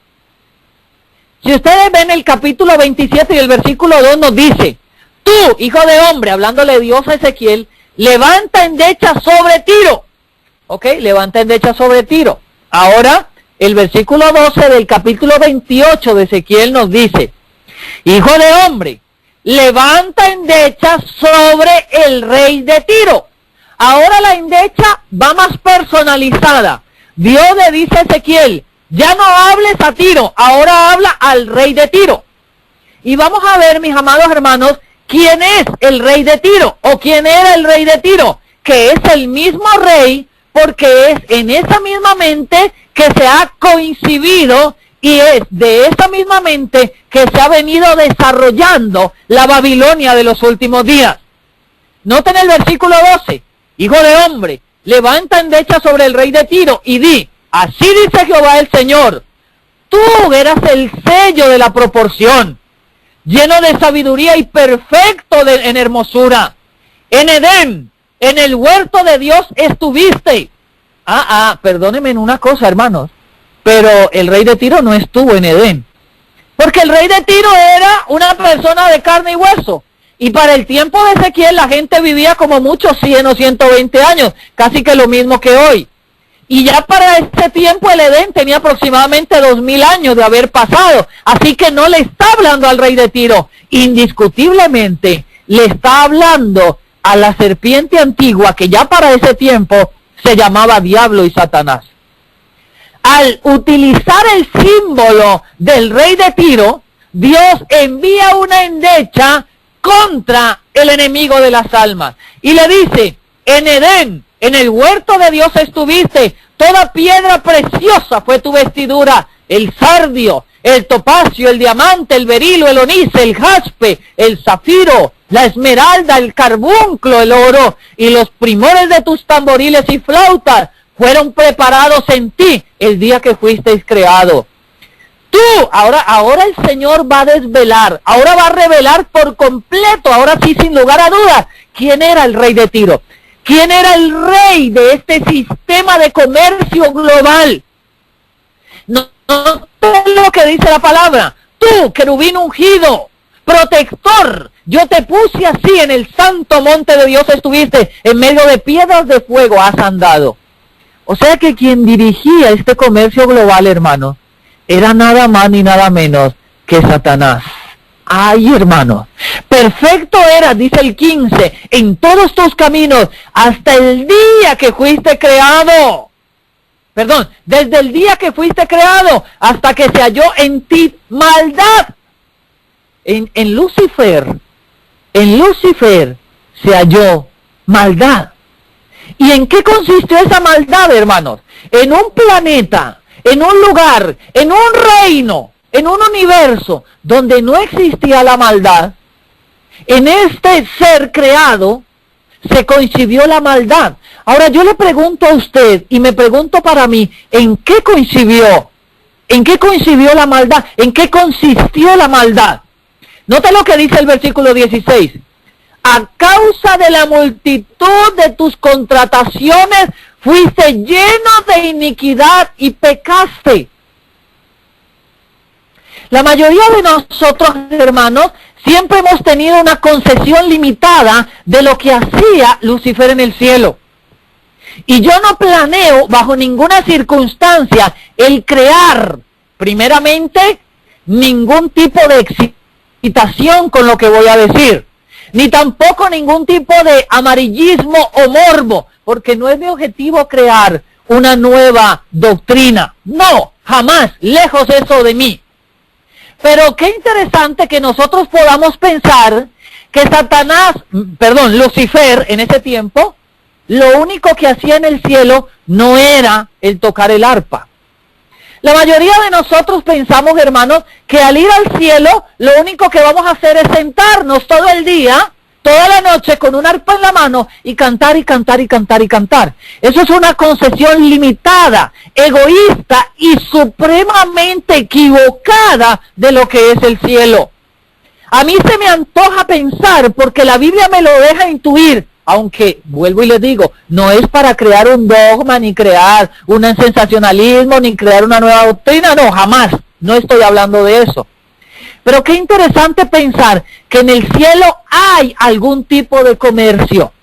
el capítulo 27 y el versículo 2 nos dice, tú, hijo de hombre, hablándole Dios a Ezequiel, levanta endecha sobre Tiro. ¿Ok? Levanta endecha sobre Tiro. Ahora, el versículo 12 del capítulo 28 de Ezequiel nos dice, hijo de hombre, levanta endecha sobre el rey de Tiro. Ahora la endecha va más personalizada. Dios le dice a Ezequiel, ya no hables a Tiro, ahora habla al rey de Tiro. Y vamos a ver, mis amados hermanos, quién es el rey de Tiro, o quién era el rey de Tiro, que es el mismo rey, porque es en esa misma mente que se ha coincidido Y es de esa misma mente que se ha venido desarrollando la Babilonia de los últimos días. Noten el versículo 12. Hijo de hombre, levanta endecha sobre el rey de Tiro y di, así dice Jehová el Señor, tú eras el sello de la proporción, lleno de sabiduría y perfecto en hermosura. En Edén, en el huerto de Dios estuviste. Perdónenme en una cosa, hermanos, pero el rey de Tiro no estuvo en Edén, porque el rey de Tiro era una persona de carne y hueso, y para el tiempo de Ezequiel la gente vivía como muchos 100 o 120 años, casi que lo mismo que hoy, y ya para ese tiempo el Edén tenía aproximadamente 2000 años de haber pasado, así que no le está hablando al rey de Tiro, indiscutiblemente le está hablando a la serpiente antigua que ya para ese tiempo se llamaba Diablo y Satanás. Al utilizar el símbolo del rey de Tiro, Dios envía una endecha contra el enemigo de las almas. Y le dice, en Edén, en el huerto de Dios estuviste, toda piedra preciosa fue tu vestidura, el sardio, el topacio, el diamante, el berilo, el onice, el jaspe, el zafiro, la esmeralda, el carbunclo, el oro, y los primores de tus tamboriles y flautas fueron preparados en ti el día que fuisteis creado. Tú, ahora el Señor va a desvelar, ahora va a revelar por completo, ahora sí sin lugar a dudas, quién era el rey de Tiro, quién era el rey de este sistema de comercio global. No es lo que dice la palabra, tú, querubín ungido, protector, yo te puse así en el santo monte de Dios estuviste, en medio de piedras de fuego has andado. O sea que quien dirigía este comercio global, hermano, era nada más ni nada menos que Satanás. Ay, hermano, perfecto era, dice el 15, en todos tus caminos, hasta el día que fuiste creado. Perdón, desde el día que fuiste creado, hasta que se halló en ti maldad. En Lucifer se halló maldad. ¿Y en qué consistió esa maldad, hermanos? En un planeta, en un lugar, en un reino, en un universo donde no existía la maldad, en este ser creado se coincidió la maldad. Ahora yo le pregunto a usted y me pregunto para mí, ¿en qué coincidió? ¿En qué coincidió la maldad? ¿En qué consistió la maldad? Nota lo que dice el versículo 16. A causa de la multitud de tus contrataciones, fuiste lleno de iniquidad y pecaste. La mayoría de nosotros, hermanos, siempre hemos tenido una concesión limitada de lo que hacía Lucifer en el cielo. Y yo no planeo bajo ninguna circunstancia el crear, primeramente, ningún tipo de excitación con lo que voy a decir. Ni tampoco ningún tipo de amarillismo o morbo, porque no es mi objetivo crear una nueva doctrina. No, jamás, lejos eso de mí. Pero qué interesante que nosotros podamos pensar que Lucifer en ese tiempo, lo único que hacía en el cielo no era el tocar el arpa. La mayoría de nosotros pensamos, hermanos, que al ir al cielo, lo único que vamos a hacer es sentarnos todo el día, toda la noche, con un arpa en la mano, y cantar, y cantar, y cantar, y cantar. Eso es una concesión limitada, egoísta y supremamente equivocada de lo que es el cielo. A mí se me antoja pensar, porque la Biblia me lo deja intuir, aunque, vuelvo y les digo, no es para crear un dogma, ni crear un sensacionalismo, ni crear una nueva doctrina, no, jamás, no estoy hablando de eso. Pero qué interesante pensar que en el cielo hay algún tipo de comercio.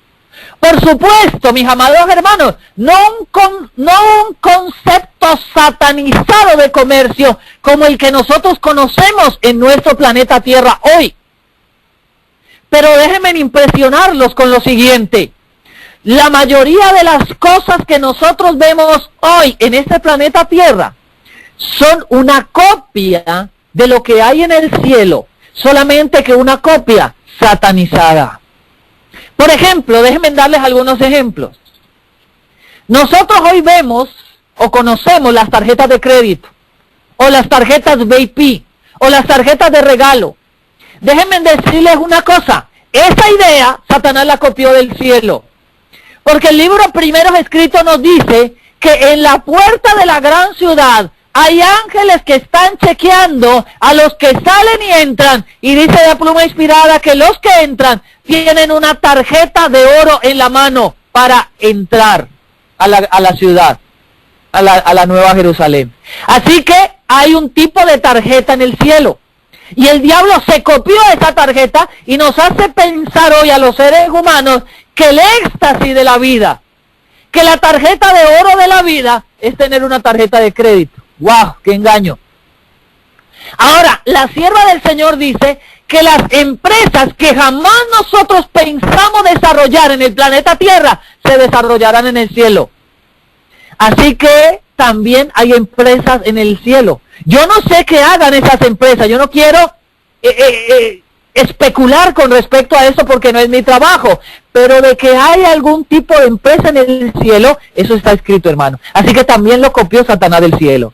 Por supuesto, mis amados hermanos, no un concepto satanizado de comercio como el que nosotros conocemos en nuestro planeta Tierra hoy. Pero déjenme impresionarlos con lo siguiente. La mayoría de las cosas que nosotros vemos hoy en este planeta Tierra son una copia de lo que hay en el cielo, solamente que una copia satanizada. Por ejemplo, déjenme darles algunos ejemplos. Nosotros hoy vemos o conocemos las tarjetas de crédito. o las tarjetas VIP, o las tarjetas de regalo. Déjenme decirles una cosa, esa idea Satanás la copió del cielo. Porque el libro Primeros Escritos nos dice que en la puerta de la gran ciudad hay ángeles que están chequeando a los que salen y entran, y dice la pluma inspirada que los que entran tienen una tarjeta de oro en la mano para entrar a la ciudad, a la Nueva Jerusalén. Así que hay un tipo de tarjeta en el cielo, y el diablo se copió esa tarjeta y nos hace pensar hoy a los seres humanos que el éxtasis de la vida, que la tarjeta de oro de la vida es tener una tarjeta de crédito. ¡Wow! ¡Qué engaño! Ahora, la sierva del Señor dice que las empresas que jamás nosotros pensamos desarrollar en el planeta Tierra, se desarrollarán en el cielo. Así que también hay empresas en el cielo. Yo no sé qué hagan esas empresas, yo no quiero especular con respecto a eso porque no es mi trabajo, pero de que hay algún tipo de empresa en el cielo, eso está escrito, hermano. Así que también lo copió Satanás del cielo.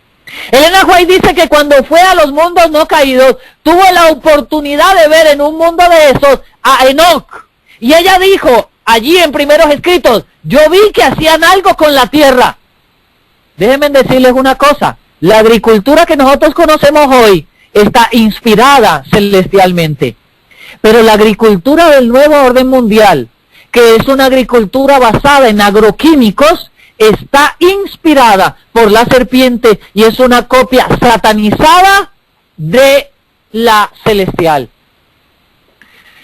Elena White dice que cuando fue a los mundos no caídos, tuvo la oportunidad de ver en un mundo de esos a Enoch. Y ella dijo, allí en Primeros Escritos, yo vi que hacían algo con la tierra. Déjenme decirles una cosa, la agricultura que nosotros conocemos hoy está inspirada celestialmente. Pero la agricultura del nuevo orden mundial, que es una agricultura basada en agroquímicos, está inspirada por la serpiente y es una copia satanizada de la celestial.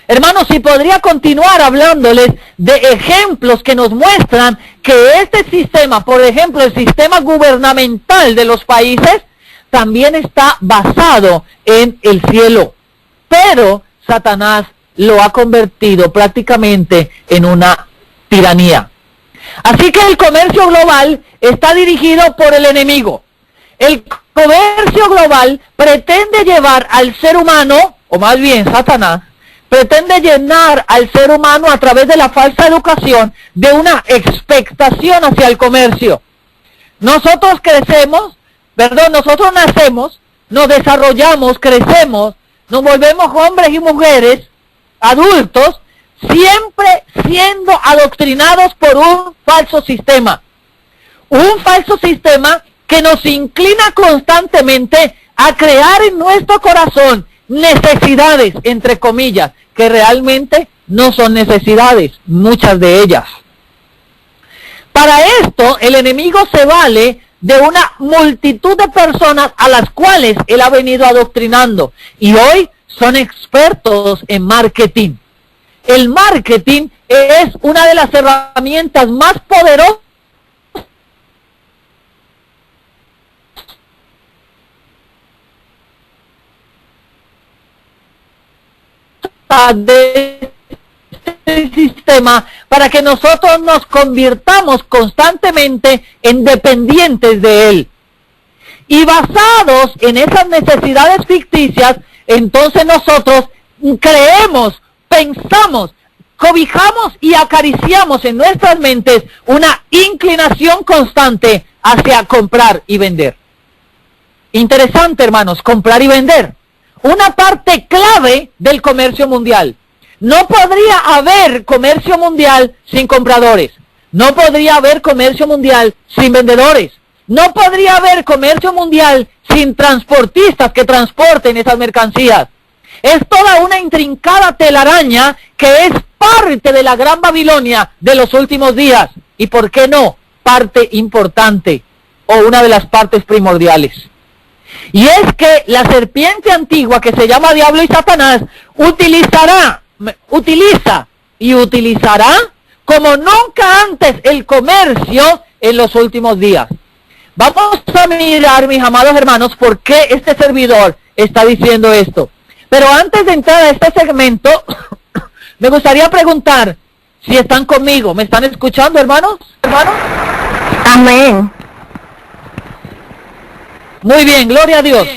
Hermanos, si podría continuar hablándoles de ejemplos que nos muestran que este sistema, por ejemplo, el sistema gubernamental de los países, también está basado en el cielo. Pero Satanás lo ha convertido prácticamente en una tiranía. Así que el comercio global está dirigido por el enemigo. El comercio global pretende llevar al ser humano, o más bien Satanás, pretende llenar al ser humano a través de la falsa educación de una expectación hacia el comercio. Nosotros nacemos, nos desarrollamos, crecemos, nos volvemos hombres y mujeres, adultos, siempre siendo adoctrinados por un falso sistema. Un falso sistema que nos inclina constantemente a crear en nuestro corazón necesidades, entre comillas, que realmente no son necesidades, muchas de ellas. Para esto, el enemigo se vale de una multitud de personas a las cuales él ha venido adoctrinando, y hoy son expertos en marketing. El marketing es una de las herramientas más poderosas de este sistema para que nosotros nos convirtamos constantemente en dependientes de él. Y basados en esas necesidades ficticias, entonces nosotros creemos, pensamos, cobijamos y acariciamos en nuestras mentes una inclinación constante hacia comprar y vender. Interesante, hermanos, comprar y vender. Una parte clave del comercio mundial. No podría haber comercio mundial sin compradores. No podría haber comercio mundial sin vendedores. No podría haber comercio mundial sin transportistas que transporten esas mercancías. Es toda una intrincada telaraña que es parte de la gran Babilonia de los últimos días. Y ¿por qué no? Parte importante o una de las partes primordiales. Y es que la serpiente antigua que se llama Diablo y Satanás utiliza y utilizará como nunca antes el comercio en los últimos días. Vamos a mirar, mis amados hermanos, por qué este servidor está diciendo esto. Pero antes de entrar a este segmento, me gustaría preguntar si están conmigo. ¿Me están escuchando, hermanos? Amén. Muy bien, gloria a Dios.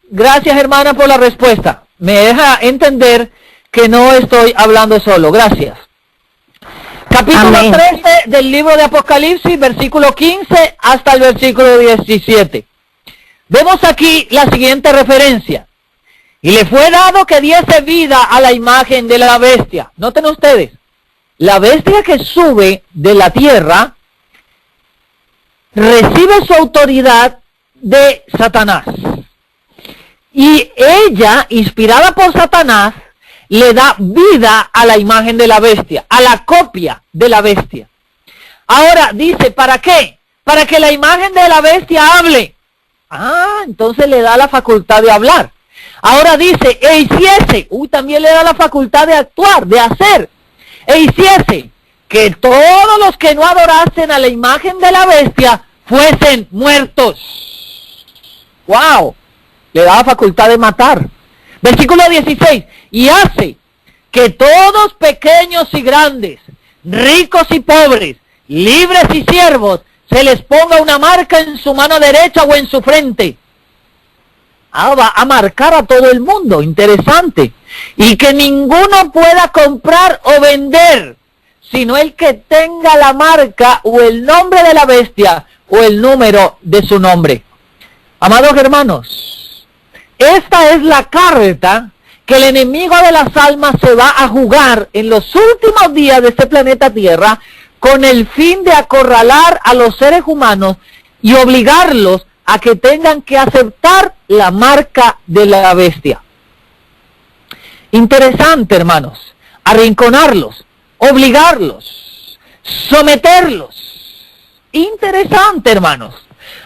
Gracias, hermana, por la respuesta. Me deja entender que no estoy hablando solo. Gracias. Capítulo Amén. 13 del libro de Apocalipsis, versículo 15 hasta el versículo 17. Vemos aquí la siguiente referencia. Y le fue dado que diese vida a la imagen de la bestia. Noten ustedes, la bestia que sube de la tierra recibe su autoridad de Satanás. Y ella, inspirada por Satanás, le da vida a la imagen de la bestia, a la copia de la bestia. Ahora dice, ¿para qué? Para que la imagen de la bestia hable. Entonces le da la facultad de hablar. Ahora dice, e hiciese, también le da la facultad de actuar, de hacer. E hiciese que todos los que no adorasen a la imagen de la bestia fuesen muertos. ¡Wow! Le da la facultad de matar. Versículo 16. Y hace que todos pequeños y grandes, ricos y pobres, libres y siervos, se les ponga una marca en su mano derecha o en su frente. Va a marcar a todo el mundo, interesante. Y que ninguno pueda comprar o vender, sino el que tenga la marca o el nombre de la bestia o el número de su nombre. Amados hermanos, esta es la carta que el enemigo de las almas se va a jugar en los últimos días de este planeta Tierra, con el fin de acorralar a los seres humanos y obligarlos a que tengan que aceptar la marca de la bestia. Interesante, hermanos, arrinconarlos, obligarlos, someterlos. Interesante, hermanos.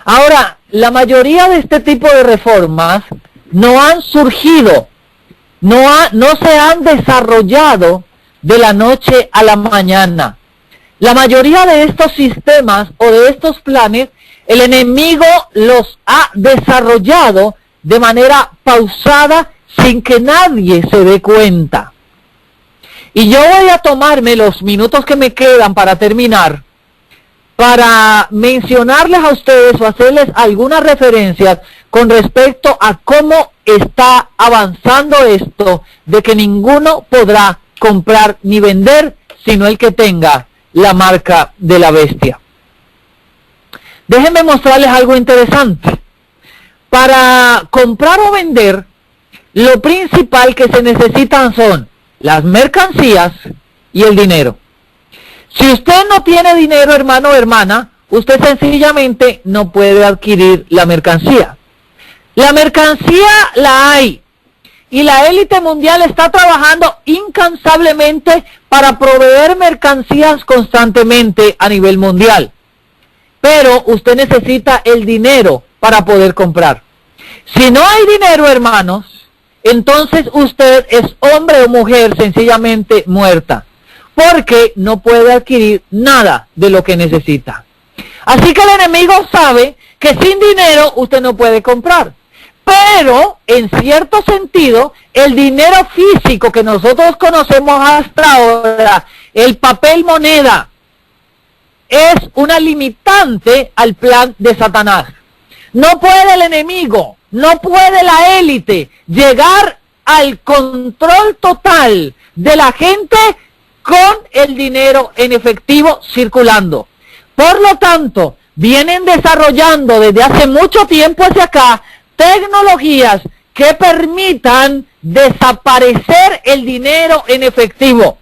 Ahora, la mayoría de este tipo de reformas no han surgido, no se han desarrollado de la noche a la mañana. La mayoría de estos sistemas o de estos planes, el enemigo los ha desarrollado de manera pausada sin que nadie se dé cuenta. Y yo voy a tomarme los minutos que me quedan para terminar, para mencionarles a ustedes o hacerles algunas referencias con respecto a cómo está avanzando esto de que ninguno podrá comprar ni vender, sino el que tenga la marca de la bestia. Déjenme mostrarles algo interesante. Para comprar o vender, lo principal que se necesitan son las mercancías y el dinero. Si usted no tiene dinero, hermano o hermana, usted sencillamente no puede adquirir la mercancía. La mercancía la hay. Y la élite mundial está trabajando incansablemente para proveer mercancías constantemente a nivel mundial. Pero usted necesita el dinero para poder comprar. Si no hay dinero, hermanos, entonces usted es hombre o mujer sencillamente muerta, porque no puede adquirir nada de lo que necesita. Así que el enemigo sabe que sin dinero usted no puede comprar. Pero, en cierto sentido, el dinero físico que nosotros conocemos hasta ahora, el papel moneda, es una limitante al plan de Satanás. No puede el enemigo, no puede la élite llegar al control total de la gente con el dinero en efectivo circulando. Por lo tanto, vienen desarrollando desde hace mucho tiempo hacia acá tecnologías que permitan desaparecer el dinero en efectivo.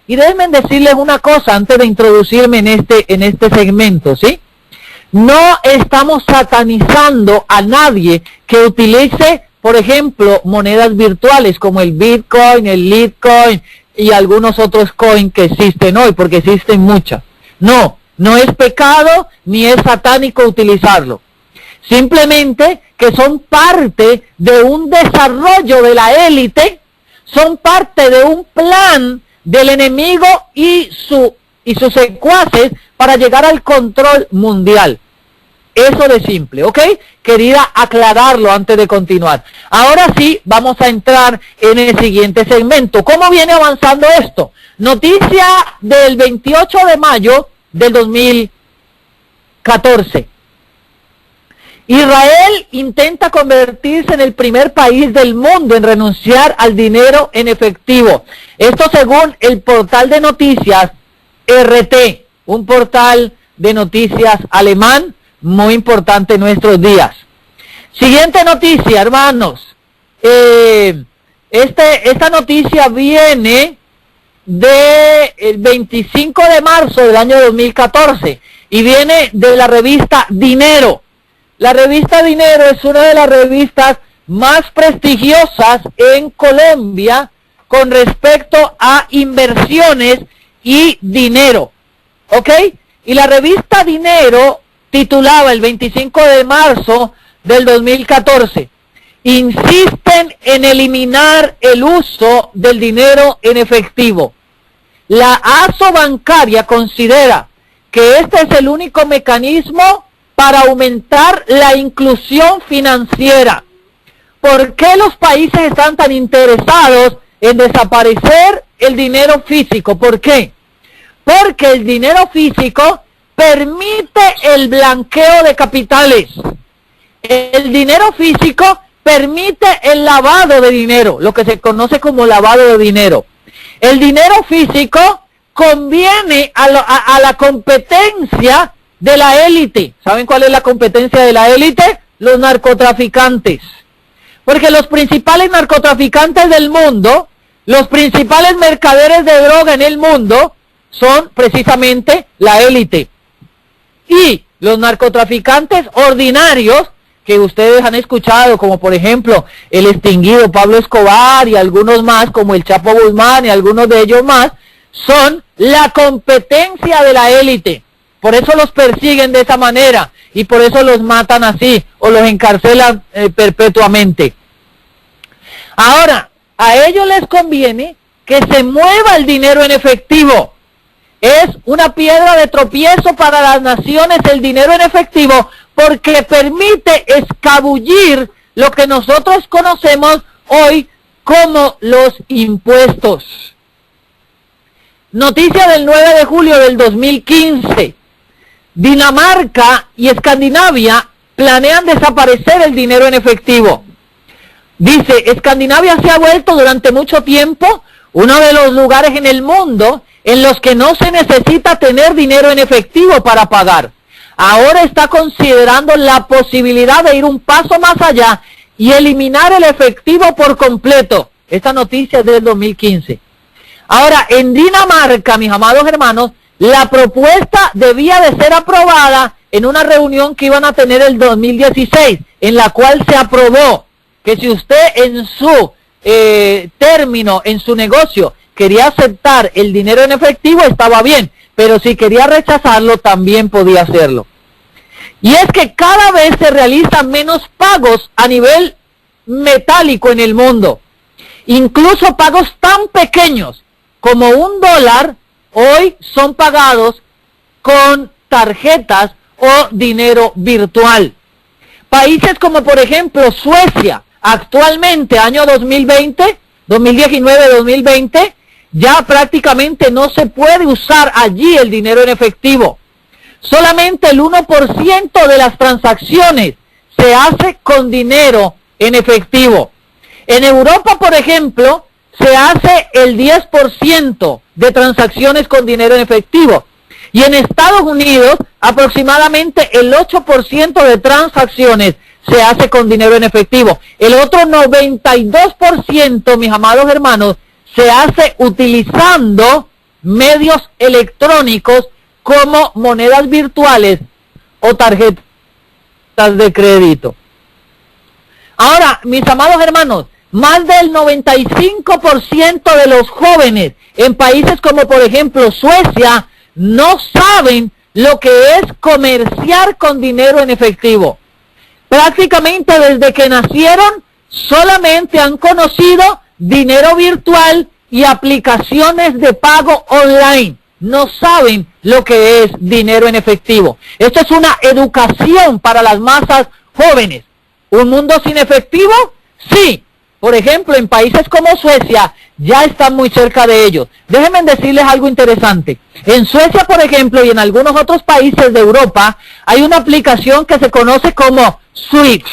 Y déjenme decirles una cosa antes de introducirme en este segmento, ¿sí? No estamos satanizando a nadie que utilice, por ejemplo, monedas virtuales como el Bitcoin, el Litecoin y algunos otros coins que existen hoy, porque existen muchas. No es pecado ni es satánico utilizarlo. Simplemente que son parte de un desarrollo de la élite, son parte de un plan del enemigo y sus secuaces para llegar al control mundial. Eso de simple, ¿ok? Quería aclararlo antes de continuar. Ahora sí, vamos a entrar en el siguiente segmento. ¿Cómo viene avanzando esto? Noticia del 28 de mayo del 2014. Israel intenta convertirse en el primer país del mundo en renunciar al dinero en efectivo. Esto según el portal de noticias RT, un portal de noticias alemán muy importante en nuestros días. Siguiente noticia, hermanos. Esta noticia viene del 25 de marzo del año 2014 y viene de la revista Dinero. La revista Dinero es una de las revistas más prestigiosas en Colombia con respecto a inversiones y dinero, ¿ok? Y la revista Dinero titulaba el 25 de marzo del 2014, insisten en eliminar el uso del dinero en efectivo. La ASO bancaria considera que este es el único mecanismo para aumentar la inclusión financiera. ¿Por qué los países están tan interesados en desaparecer el dinero físico? ¿Por qué? Porque el dinero físico permite el blanqueo de capitales. El dinero físico permite el lavado de dinero, lo que se conoce como lavado de dinero. El dinero físico conviene a la competencia de la élite. ¿Saben cuál es la competencia de la élite? Los narcotraficantes. Porque los principales narcotraficantes del mundo, los principales mercaderes de droga en el mundo, son precisamente la élite. Y los narcotraficantes ordinarios, que ustedes han escuchado, como por ejemplo el extinguido Pablo Escobar y algunos más, como el Chapo Guzmán y algunos de ellos más, son la competencia de la élite. Por eso los persiguen de esa manera y por eso los matan así o los encarcelan perpetuamente. Ahora, a ellos les conviene que se mueva el dinero en efectivo. Es una piedra de tropiezo para las naciones el dinero en efectivo porque permite escabullir lo que nosotros conocemos hoy como los impuestos. Noticia del 9 de julio del 2015. Dinamarca y Escandinavia planean desaparecer el dinero en efectivo. Dice, Escandinavia se ha vuelto durante mucho tiempo uno de los lugares en el mundo en los que no se necesita tener dinero en efectivo para pagar. Ahora está considerando la posibilidad de ir un paso más allá y eliminar el efectivo por completo. Esta noticia es del 2015. Ahora, en Dinamarca, mis amados hermanos, la propuesta debía de ser aprobada en una reunión que iban a tener el 2016, en la cual se aprobó que si usted en su término, en su negocio, quería aceptar el dinero en efectivo, estaba bien, pero si quería rechazarlo, también podía hacerlo. Y es que cada vez se realizan menos pagos a nivel metálico en el mundo. Incluso pagos tan pequeños como $1 hoy son pagados con tarjetas o dinero virtual. Países como por ejemplo Suecia, actualmente año 2020, 2019-2020, ya prácticamente no se puede usar allí el dinero en efectivo. Solamente el 1% de las transacciones se hace con dinero en efectivo. En Europa, por ejemplo, se hace el 10% de transacciones con dinero en efectivo. Y en Estados Unidos, aproximadamente el 8% de transacciones se hace con dinero en efectivo. El otro 92%, mis amados hermanos, se hace utilizando medios electrónicos como monedas virtuales o tarjetas de crédito. Ahora, mis amados hermanos, más del 95% de los jóvenes en países como por ejemplo Suecia no saben lo que es comerciar con dinero en efectivo. Prácticamente desde que nacieron solamente han conocido dinero virtual y aplicaciones de pago online. No saben lo que es dinero en efectivo. Esto es una educación para las masas jóvenes. ¿Un mundo sin efectivo? Sí. Por ejemplo, en países como Suecia ya están muy cerca de ellos. Déjenme decirles algo interesante. En Suecia, por ejemplo, y en algunos otros países de Europa, hay una aplicación que se conoce como Switch.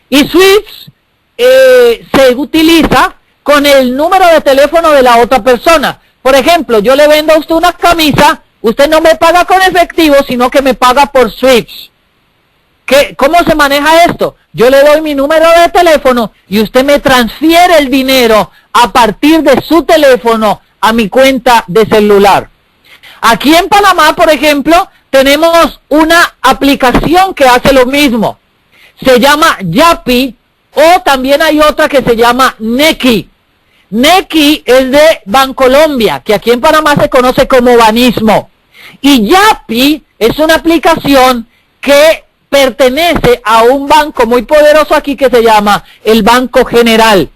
Y Switch se utiliza con el número de teléfono de la otra persona. Por ejemplo, yo le vendo a usted una camisa, usted no me paga con efectivo, sino que me paga por Switch. ¿Cómo se maneja esto? Yo le doy mi número de teléfono y usted me transfiere el dinero a partir de su teléfono a mi cuenta de celular. Aquí en Panamá, por ejemplo, tenemos una aplicación que hace lo mismo. Se llama Yapi, o también hay otra que se llama Nequi. Nequi es de Bancolombia, que aquí en Panamá se conoce como Banismo. Y Yapi es una aplicación que pertenece a un banco muy poderoso aquí que se llama el Banco General.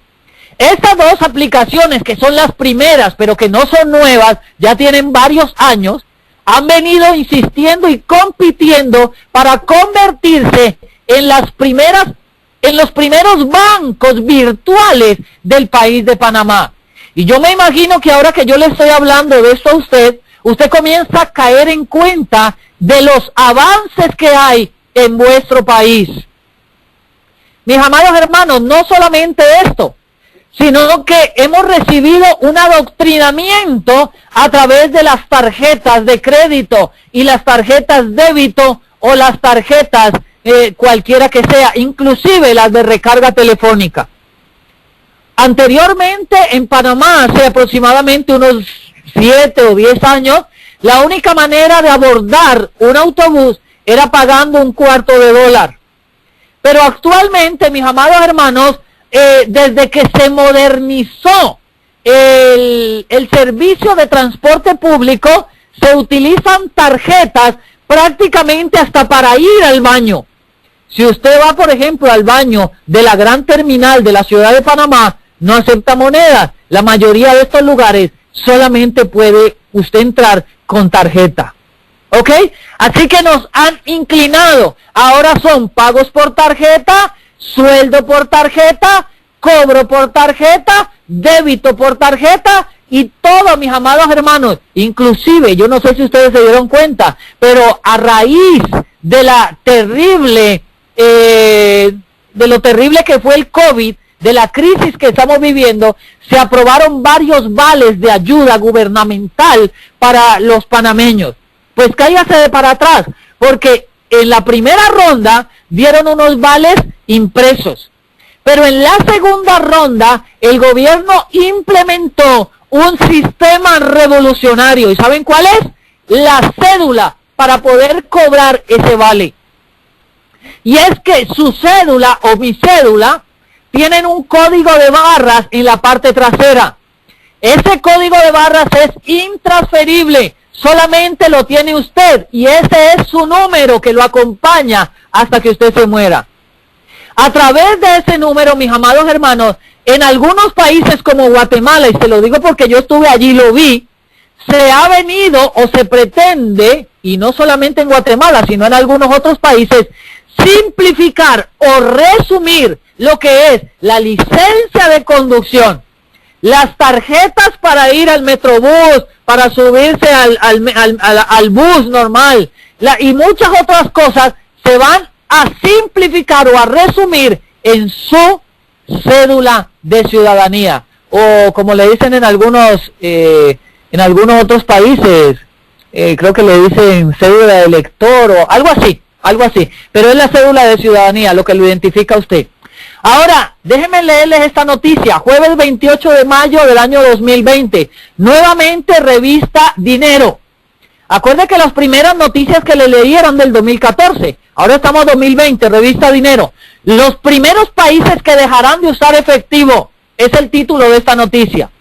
Estas dos aplicaciones, que son las primeras, pero que no son nuevas, ya tienen varios años, han venido insistiendo y compitiendo para convertirse en los primeros bancos virtuales del país de Panamá. Y yo me imagino que ahora que yo le estoy hablando de esto a usted comienza a caer en cuenta de los avances que hay en vuestro país. Mis amados hermanos, no solamente esto, sino que hemos recibido un adoctrinamiento a través de las tarjetas de crédito y las tarjetas débito o las tarjetas cualquiera que sea, inclusive las de recarga telefónica. Anteriormente en Panamá, hace aproximadamente unos 7 o 10 años, la única manera de abordar un autobús era pagando $0.25. Pero actualmente, mis amados hermanos, desde que se modernizó el servicio de transporte público, se utilizan tarjetas prácticamente hasta para ir al baño. Si usted va, por ejemplo, al baño de la gran terminal de la ciudad de Panamá, no acepta monedas. La mayoría de estos lugares solamente puede usted entrar con tarjeta. ¿Ok? Así que nos han inclinado. Ahora son pagos por tarjeta, sueldo por tarjeta, cobro por tarjeta, débito por tarjeta y todo, mis amados hermanos. Inclusive, yo no sé si ustedes se dieron cuenta, pero a raíz de la terrible, de lo terrible que fue el COVID, de la crisis que estamos viviendo, se aprobaron varios vales de ayuda gubernamental para los panameños. Pues cállase de para atrás, porque en la primera ronda dieron unos vales impresos, pero en la segunda ronda el gobierno implementó un sistema revolucionario. ¿Y saben cuál es? La cédula para poder cobrar ese vale. Y es que su cédula o mi cédula tienen un código de barras en la parte trasera. Ese código de barras es intransferible. Solamente lo tiene usted y ese es su número que lo acompaña hasta que usted se muera. A través de ese número, mis amados hermanos, en algunos países como Guatemala, y se lo digo porque yo estuve allí, lo vi, se ha venido o se pretende, y no solamente en Guatemala, sino en algunos otros países, simplificar o resumir lo que es la licencia de conducción, las tarjetas para ir al metrobús, para subirse al bus normal, y muchas otras cosas se van a simplificar o a resumir en su cédula de ciudadanía, o como le dicen en algunos otros países, creo que le dicen cédula de elector o algo así, pero es la cédula de ciudadanía lo que lo identifica a usted. Ahora, déjenme leerles esta noticia. Jueves 28 de mayo del año 2020. Nuevamente revista Dinero. Acuérdense que las primeras noticias que le leí eran del 2014. Ahora estamos en 2020, revista Dinero. Los primeros países que dejarán de usar efectivo. Es el título de esta noticia.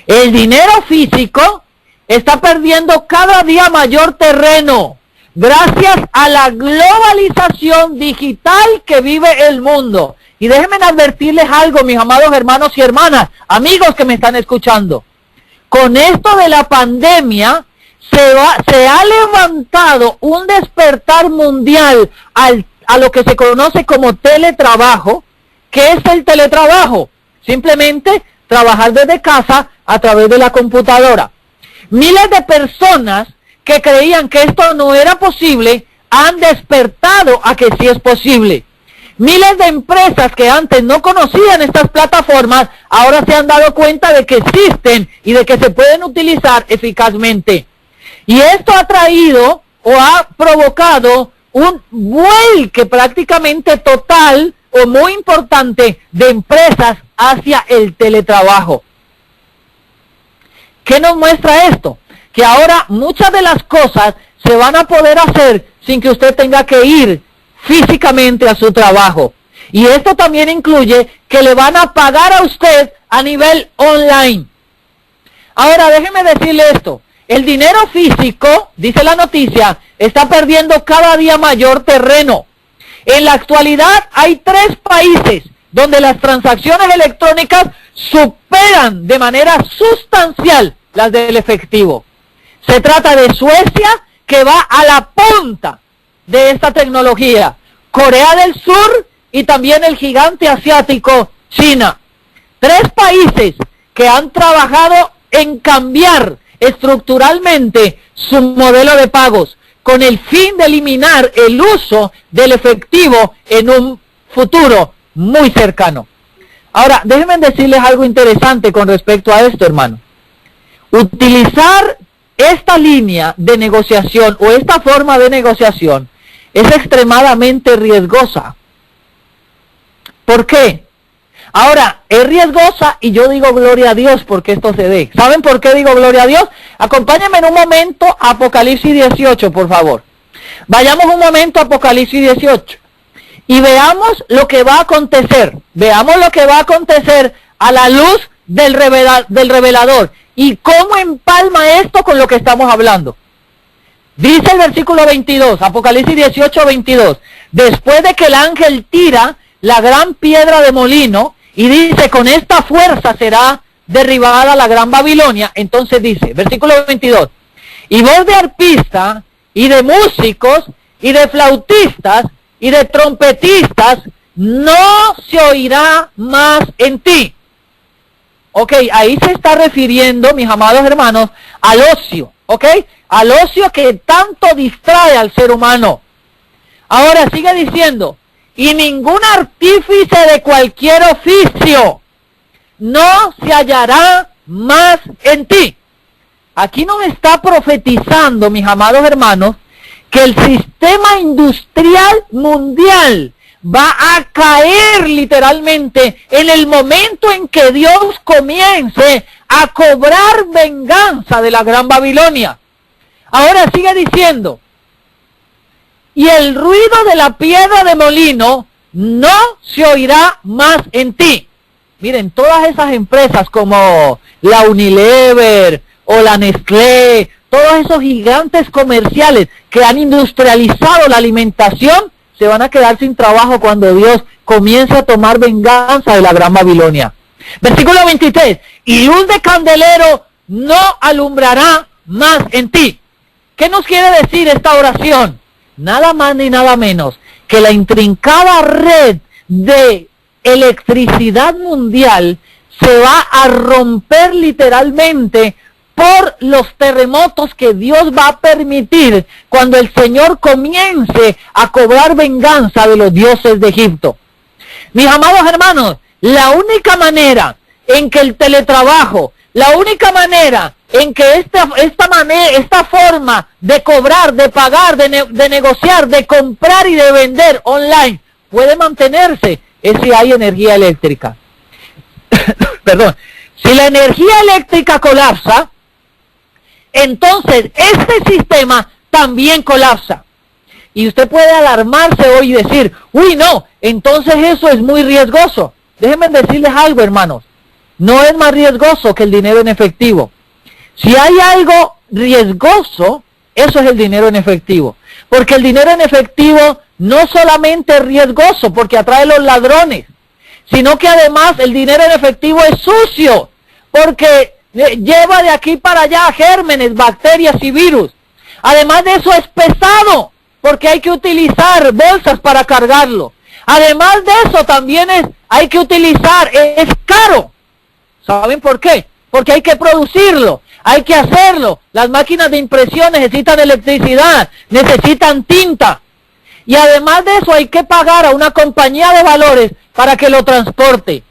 El dinero físico está perdiendo cada día mayor terreno gracias a la globalización digital que vive el mundo. Y déjenme advertirles algo, mis amados hermanos y hermanas, amigos que me están escuchando. Con esto de la pandemia, se ha levantado un despertar mundial a lo que se conoce como teletrabajo. ¿Qué es el teletrabajo? Simplemente trabajar desde casa a través de la computadora. Miles de personas que creían que esto no era posible han despertado a que sí es posible. Miles de empresas que antes no conocían estas plataformas, ahora se han dado cuenta de que existen y de que se pueden utilizar eficazmente. Y esto ha traído o ha provocado un vuelque prácticamente total o muy importante de empresas hacia el teletrabajo. ¿Qué nos muestra esto? Que ahora muchas de las cosas se van a poder hacer sin que usted tenga que ir físicamente a su trabajo. Y esto también incluye que le van a pagar a usted a nivel online. Ahora, déjeme decirle esto. El dinero físico, dice la noticia, está perdiendo cada día mayor terreno. En la actualidad hay 3 países donde las transacciones electrónicas superan de manera sustancial las del efectivo. Se trata de Suecia, que va a la punta de esta tecnología, Corea del Sur y también el gigante asiático China. 3 países que han trabajado en cambiar estructuralmente su modelo de pagos con el fin de eliminar el uso del efectivo en un futuro muy cercano. Ahora, déjenme decirles algo interesante con respecto a esto, hermano. Utilizar esta línea de negociación o esta forma de negociación es extremadamente riesgosa. ¿Por qué? Ahora, es riesgosa y yo digo gloria a Dios porque esto se dé. ¿Saben por qué digo gloria a Dios? Acompáñenme en un momento a Apocalipsis 18, por favor. Vayamos un momento a Apocalipsis 18 y veamos lo que va a acontecer. Veamos lo que va a acontecer a la luz del revelador y cómo empalma esto con lo que estamos hablando. Dice el versículo 22, Apocalipsis 18, 22. Después de que el ángel tira la gran piedra de molino y dice, con esta fuerza será derribada la gran Babilonia. Entonces dice, versículo 22, y voz de arpista, y de músicos, y de flautistas, y de trompetistas, no se oirá más en ti. Ok, ahí se está refiriendo, mis amados hermanos, al ocio, ok, al ocio que tanto distrae al ser humano. Ahora sigue diciendo, y ningún artífice de cualquier oficio no se hallará más en ti. Aquí nos está profetizando, mis amados hermanos, que el sistema industrial mundial va a caer literalmente en el momento en que Dios comience a cobrar venganza de la gran Babilonia. Ahora sigue diciendo, y el ruido de la piedra de molino no se oirá más en ti. Miren, todas esas empresas como la Unilever o la Nestlé, todos esos gigantes comerciales que han industrializado la alimentación, se van a quedar sin trabajo cuando Dios comience a tomar venganza de la gran Babilonia. Versículo 23, y luz de candelero no alumbrará más en ti. ¿Qué nos quiere decir esta oración? Nada más ni nada menos que la intrincada red de electricidad mundial se va a romper literalmente por los terremotos que Dios va a permitir cuando el Señor comience a cobrar venganza de los dioses de Egipto. Mis amados hermanos, la única manera en que el teletrabajo, la única manera en que esta forma de cobrar, de pagar, de negociar, de comprar y de vender online puede mantenerse es si hay energía eléctrica. Perdón. Si la energía eléctrica colapsa, entonces este sistema también colapsa. Y usted puede alarmarse hoy y decir, uy no, entonces eso es muy riesgoso. Déjenme decirles algo, hermanos. No es más riesgoso que el dinero en efectivo. Si hay algo riesgoso, eso es el dinero en efectivo. Porque el dinero en efectivo no solamente es riesgoso porque atrae los ladrones, sino que además el dinero en efectivo es sucio porque lleva de aquí para allá gérmenes, bacterias y virus. Además de eso es pesado porque hay que utilizar bolsas para cargarlo. Además de eso también hay que utilizar, es caro. ¿Saben por qué? Porque hay que producirlo, hay que hacerlo. Las máquinas de impresión necesitan electricidad, necesitan tinta. Y además de eso hay que pagar a una compañía de valores para que lo transporte.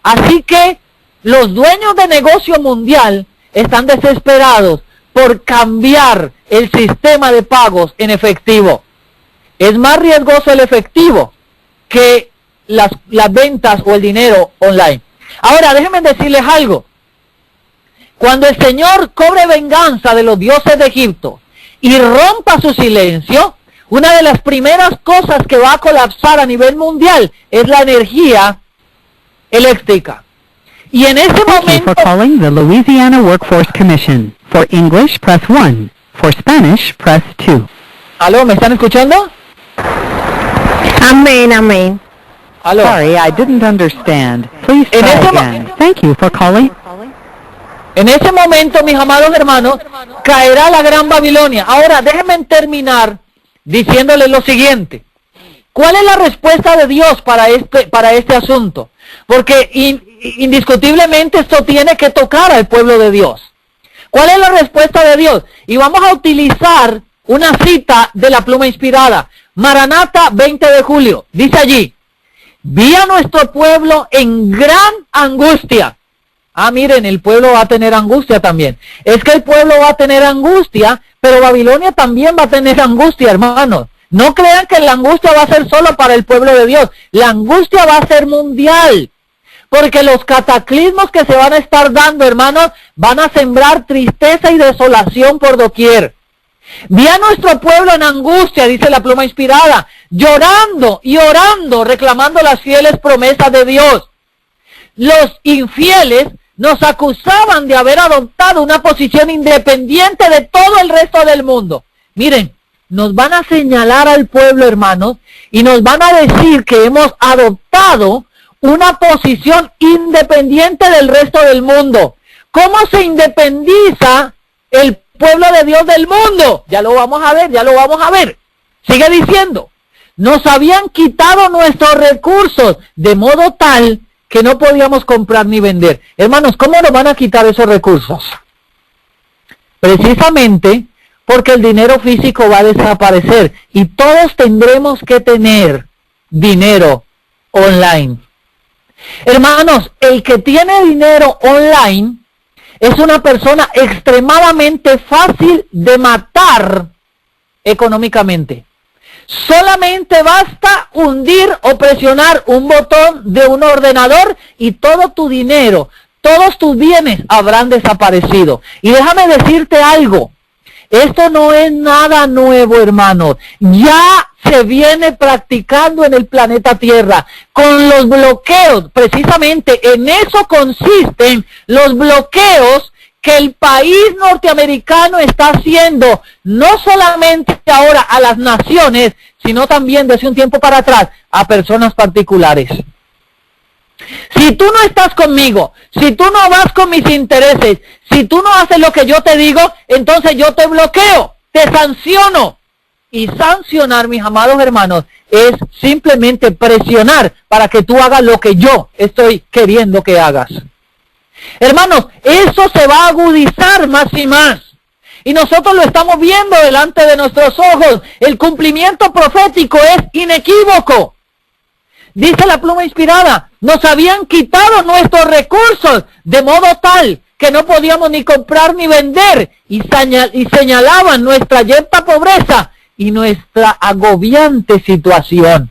Así que los dueños de negocio mundial están desesperados por cambiar el sistema de pagos en efectivo. es más riesgoso el efectivo que las ventas o el dinero online. Ahora, déjenme decirles algo. Cuando el Señor cobre venganza de los dioses de Egipto y rompa su silencio, una de las primeras cosas que va a colapsar a nivel mundial es la energía eléctrica. Y en ese Thank you momento... for calling the Louisiana Workforce Commission. For English, press 1. For Spanish, press 2. ¿Aló? ¿Me están escuchando? Amén, amén. ¿Aló? Sorry, I didn't understand. Please En try ese mo- again. Thank you for calling. En ese momento, mis amados hermanos, caerá la gran Babilonia. Ahora, déjenme terminar diciéndoles lo siguiente. ¿Cuál es la respuesta de Dios para este asunto? Porque indiscutiblemente esto tiene que tocar al pueblo de Dios. ¿Cuál es la respuesta de Dios? Y vamos a utilizar una cita de la pluma inspirada. Maranata, 20 de julio. Dice allí: vi a nuestro pueblo en gran angustia. Ah, miren, el pueblo va a tener angustia también. Es que el pueblo va a tener angustia, pero Babilonia también va a tener angustia, hermanos. No crean que la angustia va a ser solo para el pueblo de Dios. La angustia va a ser mundial. Porque los cataclismos que se van a estar dando, hermanos, van a sembrar tristeza y desolación por doquier. Vi a nuestro pueblo en angustia, dice la pluma inspirada, llorando y orando, reclamando las fieles promesas de Dios. Los infieles nos acusaban de haber adoptado una posición independiente de todo el resto del mundo. Miren, nos van a señalar al pueblo, hermanos, y nos van a decir que hemos adoptado una posición independiente del resto del mundo. ¿Cómo se independiza el pueblo de Dios del mundo? Ya lo vamos a ver. Sigue diciendo, nos habían quitado nuestros recursos de modo tal que no podíamos comprar ni vender. Hermanos, ¿cómo nos van a quitar esos recursos? Precisamente porque el dinero físico va a desaparecer y todos tendremos que tener dinero online. Hermanos, el que tiene dinero online es una persona extremadamente fácil de matar económicamente. Solamente basta hundir o presionar un botón de un ordenador y todo tu dinero, todos tus bienes habrán desaparecido. Y déjame decirte algo, esto no es nada nuevo, hermanos. Ya se viene practicando en el planeta Tierra con los bloqueos. Precisamente en eso consisten los bloqueos que el país norteamericano está haciendo, no solamente ahora a las naciones, sino también desde un tiempo para atrás a personas particulares. Si tú no estás conmigo, si tú no vas con mis intereses, si tú no haces lo que yo te digo, entonces yo te bloqueo, te sanciono. Y sancionar, mis amados hermanos, es simplemente presionar para que tú hagas lo que yo estoy queriendo que hagas. Hermanos, eso se va a agudizar más y más. Y nosotros lo estamos viendo delante de nuestros ojos. El cumplimiento profético es inequívoco. Dice la pluma inspirada, nos habían quitado nuestros recursos de modo tal que no podíamos ni comprar ni vender. Y señalaban nuestra yerta pobreza y nuestra agobiante situación.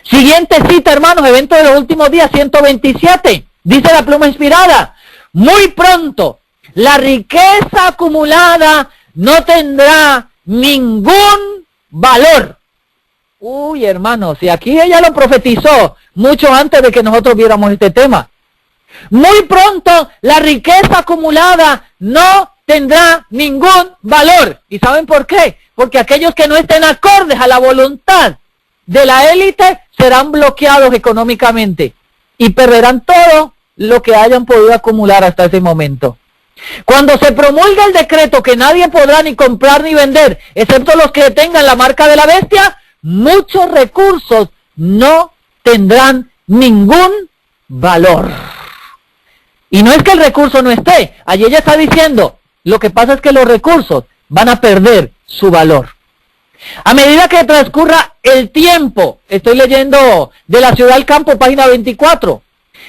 Siguiente cita, hermanos, evento de los últimos días, 127. Dice la pluma inspirada, muy pronto la riqueza acumulada no tendrá ningún valor. Uy, hermanos, y aquí ella lo profetizó mucho antes de que nosotros viéramos este tema. Muy pronto la riqueza acumulada no tendrá ningún valor. ¿Y saben por qué? Porque aquellos que no estén acordes a la voluntad de la élite serán bloqueados económicamente y perderán todo lo que hayan podido acumular hasta ese momento. Cuando se promulga el decreto que nadie podrá ni comprar ni vender, excepto los que tengan la marca de la bestia, muchos recursos no tendrán ningún valor. Y no es que el recurso no esté, allí ella está diciendo, lo que pasa es que los recursos van a perder su valor. A medida que transcurra el tiempo, estoy leyendo de La Ciudad al Campo, página 24,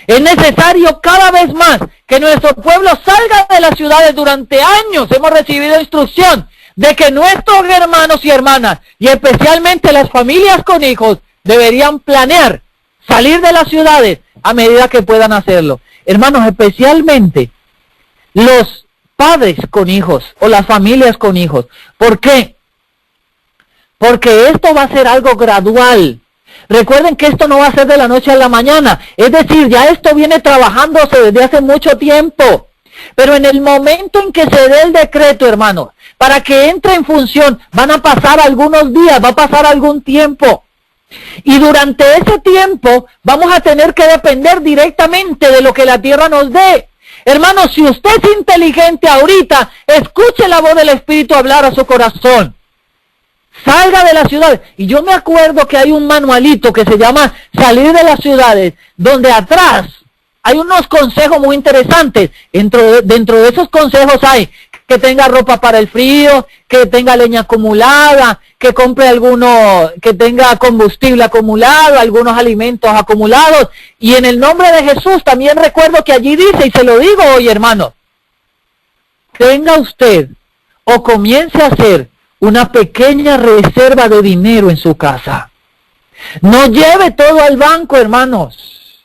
es necesario cada vez más que nuestro pueblo salga de las ciudades durante años. Hemos recibido instrucción de que nuestros hermanos y hermanas, y especialmente las familias con hijos, deberían planear salir de las ciudades a medida que puedan hacerlo. Hermanos, especialmente los padres con hijos o las familias con hijos. ¿Por qué? Porque esto va a ser algo gradual. Recuerden que esto no va a ser de la noche a la mañana. Es decir, ya esto viene trabajándose desde hace mucho tiempo. Pero en el momento en que se dé el decreto, hermanos, para que entre en función, van a pasar algunos días, va a pasar algún tiempo. Y durante ese tiempo vamos a tener que depender directamente de lo que la tierra nos dé. Hermanos, si usted es inteligente ahorita, escuche la voz del Espíritu hablar a su corazón. Salga de las ciudades. Y yo me acuerdo que hay un manualito que se llama Salir de las ciudades, donde atrás hay unos consejos muy interesantes. Dentro de esos consejos hay que tenga ropa para el frío, que tenga leña acumulada, que compre que tenga combustible acumulado, algunos alimentos acumulados. Y en el nombre de Jesús también recuerdo que allí dice, y se lo digo hoy, hermano, tenga usted o comience a hacer una pequeña reserva de dinero en su casa. No lleve todo al banco, hermanos.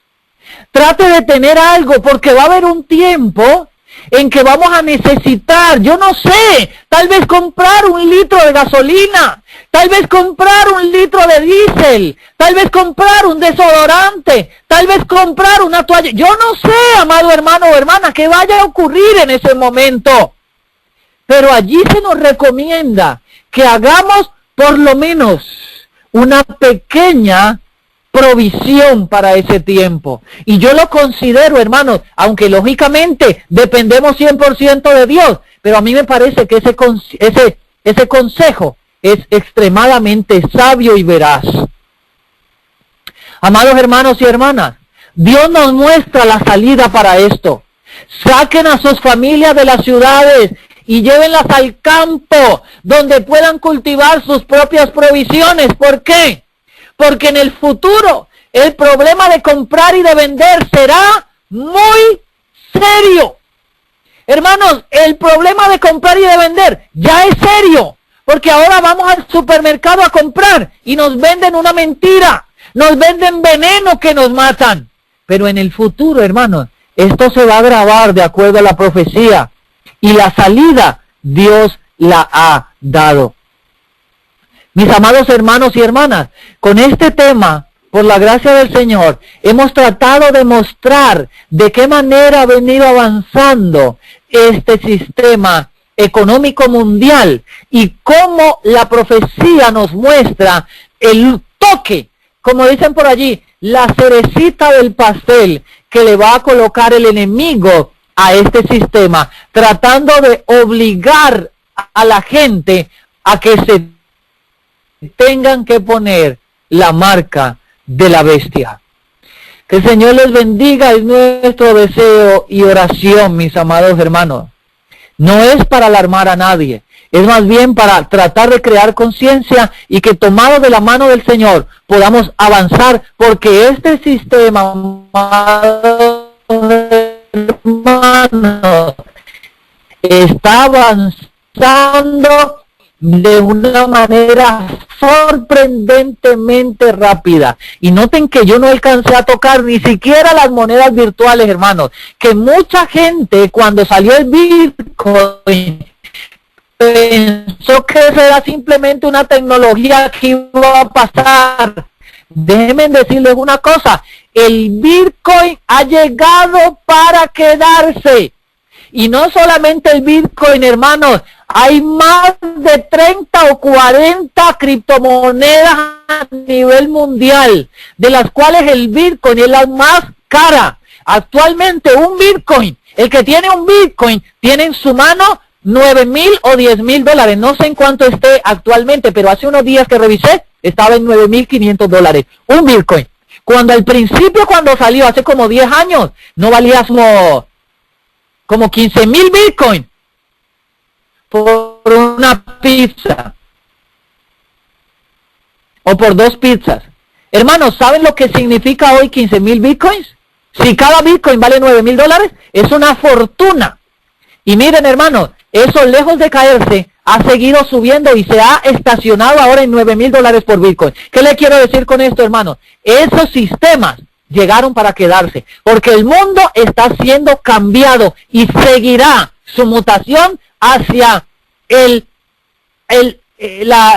Trate de tener algo, porque va a haber un tiempo en que vamos a necesitar, yo no sé, tal vez comprar 1 litro de gasolina, tal vez comprar 1 litro de diésel, tal vez comprar un desodorante, tal vez comprar una toalla. Yo no sé, amado hermano o hermana, qué vaya a ocurrir en ese momento. Pero allí se nos recomienda que hagamos por lo menos una pequeña provisión para ese tiempo. Y yo lo considero, hermanos, aunque lógicamente dependemos 100% de Dios, pero a mí me parece que ese consejo es extremadamente sabio y veraz. Amados hermanos y hermanas, Dios nos muestra la salida para esto. Saquen a sus familias de las ciudades y llévenlas al campo, donde puedan cultivar sus propias provisiones. ¿Por qué? Porque en el futuro el problema de comprar y de vender será muy serio. Hermanos, el problema de comprar y de vender ya es serio, porque ahora vamos al supermercado a comprar y nos venden una mentira, nos venden veneno que nos matan. Pero en el futuro, hermanos, esto se va a agravar de acuerdo a la profecía. Y la salida Dios la ha dado. Mis amados hermanos y hermanas, con este tema, por la gracia del Señor, hemos tratado de mostrar de qué manera ha venido avanzando este sistema económico mundial y cómo la profecía nos muestra el toque, como dicen por allí, la cerecita del pastel que le va a colocar el enemigo a este sistema, tratando de obligar a la gente a que se tengan que poner la marca de la bestia. Que el Señor les bendiga, es nuestro deseo y oración, mis amados hermanos. No es para alarmar a nadie, es más bien para tratar de crear conciencia y que tomados de la mano del Señor podamos avanzar, porque este sistema, amados hermanos, está avanzando de una manera sorprendentemente rápida. Y noten que yo no alcancé a tocar ni siquiera las monedas virtuales, hermanos, que mucha gente cuando salió el Bitcoin pensó que eso era simplemente una tecnología que iba a pasar. Déjenme decirles una cosa, el Bitcoin ha llegado para quedarse. Y no solamente el Bitcoin, hermanos, hay más de 30 o 40 criptomonedas a nivel mundial, de las cuales el Bitcoin es la más cara. Actualmente un Bitcoin, el que tiene un Bitcoin, tiene en su mano 9,000 o 10,000 dólares. No sé en cuánto esté actualmente, pero hace unos días que revisé, estaba en 9,500 dólares. Un Bitcoin. Cuando al principio, cuando salió, hace como 10 años, no valía como 15,000 Bitcoin por una pizza o por 2 pizzas. Hermanos, ¿saben lo que significa hoy 15,000 Bitcoins? Si cada Bitcoin vale 9,000 dólares, es una fortuna. Y miren, hermanos, eso lejos de caerse, ha seguido subiendo y se ha estacionado ahora en $9,000 por Bitcoin. ¿Qué le quiero decir con esto, hermanos? Esos sistemas llegaron para quedarse, porque el mundo está siendo cambiado y seguirá su mutación hacia el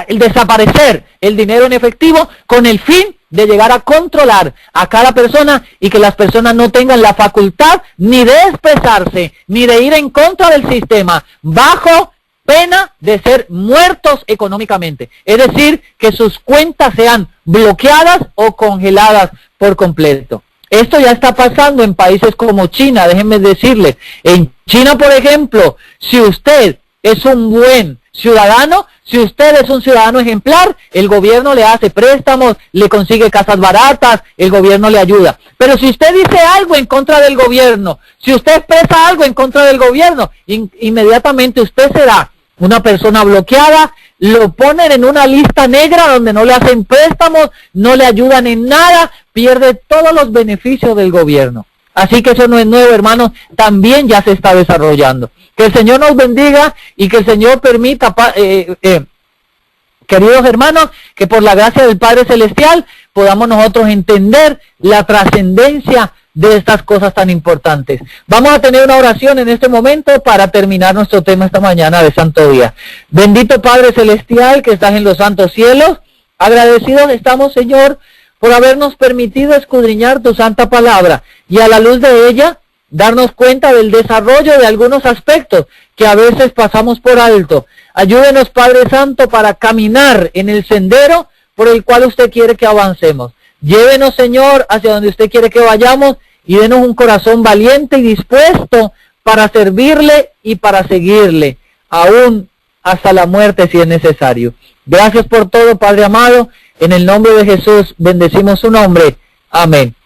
desaparecer el dinero en efectivo, con el fin de llegar a controlar a cada persona y que las personas no tengan la facultad ni de expresarse, ni de ir en contra del sistema, bajo pena de ser muertos económicamente. Es decir, que sus cuentas sean bloqueadas o congeladas por completo. Esto ya está pasando en países como China, déjenme decirles. En China, por ejemplo, si usted es un buen ciudadano, si usted es un ciudadano ejemplar, el gobierno le hace préstamos, le consigue casas baratas, el gobierno le ayuda. Pero si usted dice algo en contra del gobierno, si usted expresa algo en contra del gobierno, inmediatamente usted será una persona bloqueada, lo ponen en una lista negra donde no le hacen préstamos, no le ayudan en nada, pierde todos los beneficios del gobierno. Así que eso no es nuevo, hermanos, también ya se está desarrollando. Que el Señor nos bendiga y que el Señor permita, queridos hermanos, que por la gracia del Padre Celestial podamos nosotros entender la trascendencia de estas cosas tan importantes. Vamos a tener una oración en este momento para terminar nuestro tema esta mañana de Santo Día. Bendito Padre Celestial que estás en los santos cielos, agradecidos estamos, Señor, por habernos permitido escudriñar tu santa palabra y a la luz de ella darnos cuenta del desarrollo de algunos aspectos que a veces pasamos por alto. Ayúdenos, Padre Santo, para caminar en el sendero por el cual usted quiere que avancemos. Llévenos, Señor, hacia donde usted quiere que vayamos y denos un corazón valiente y dispuesto para servirle y para seguirle, aún hasta la muerte si es necesario. Gracias por todo, Padre amado. En el nombre de Jesús bendecimos su nombre. Amén.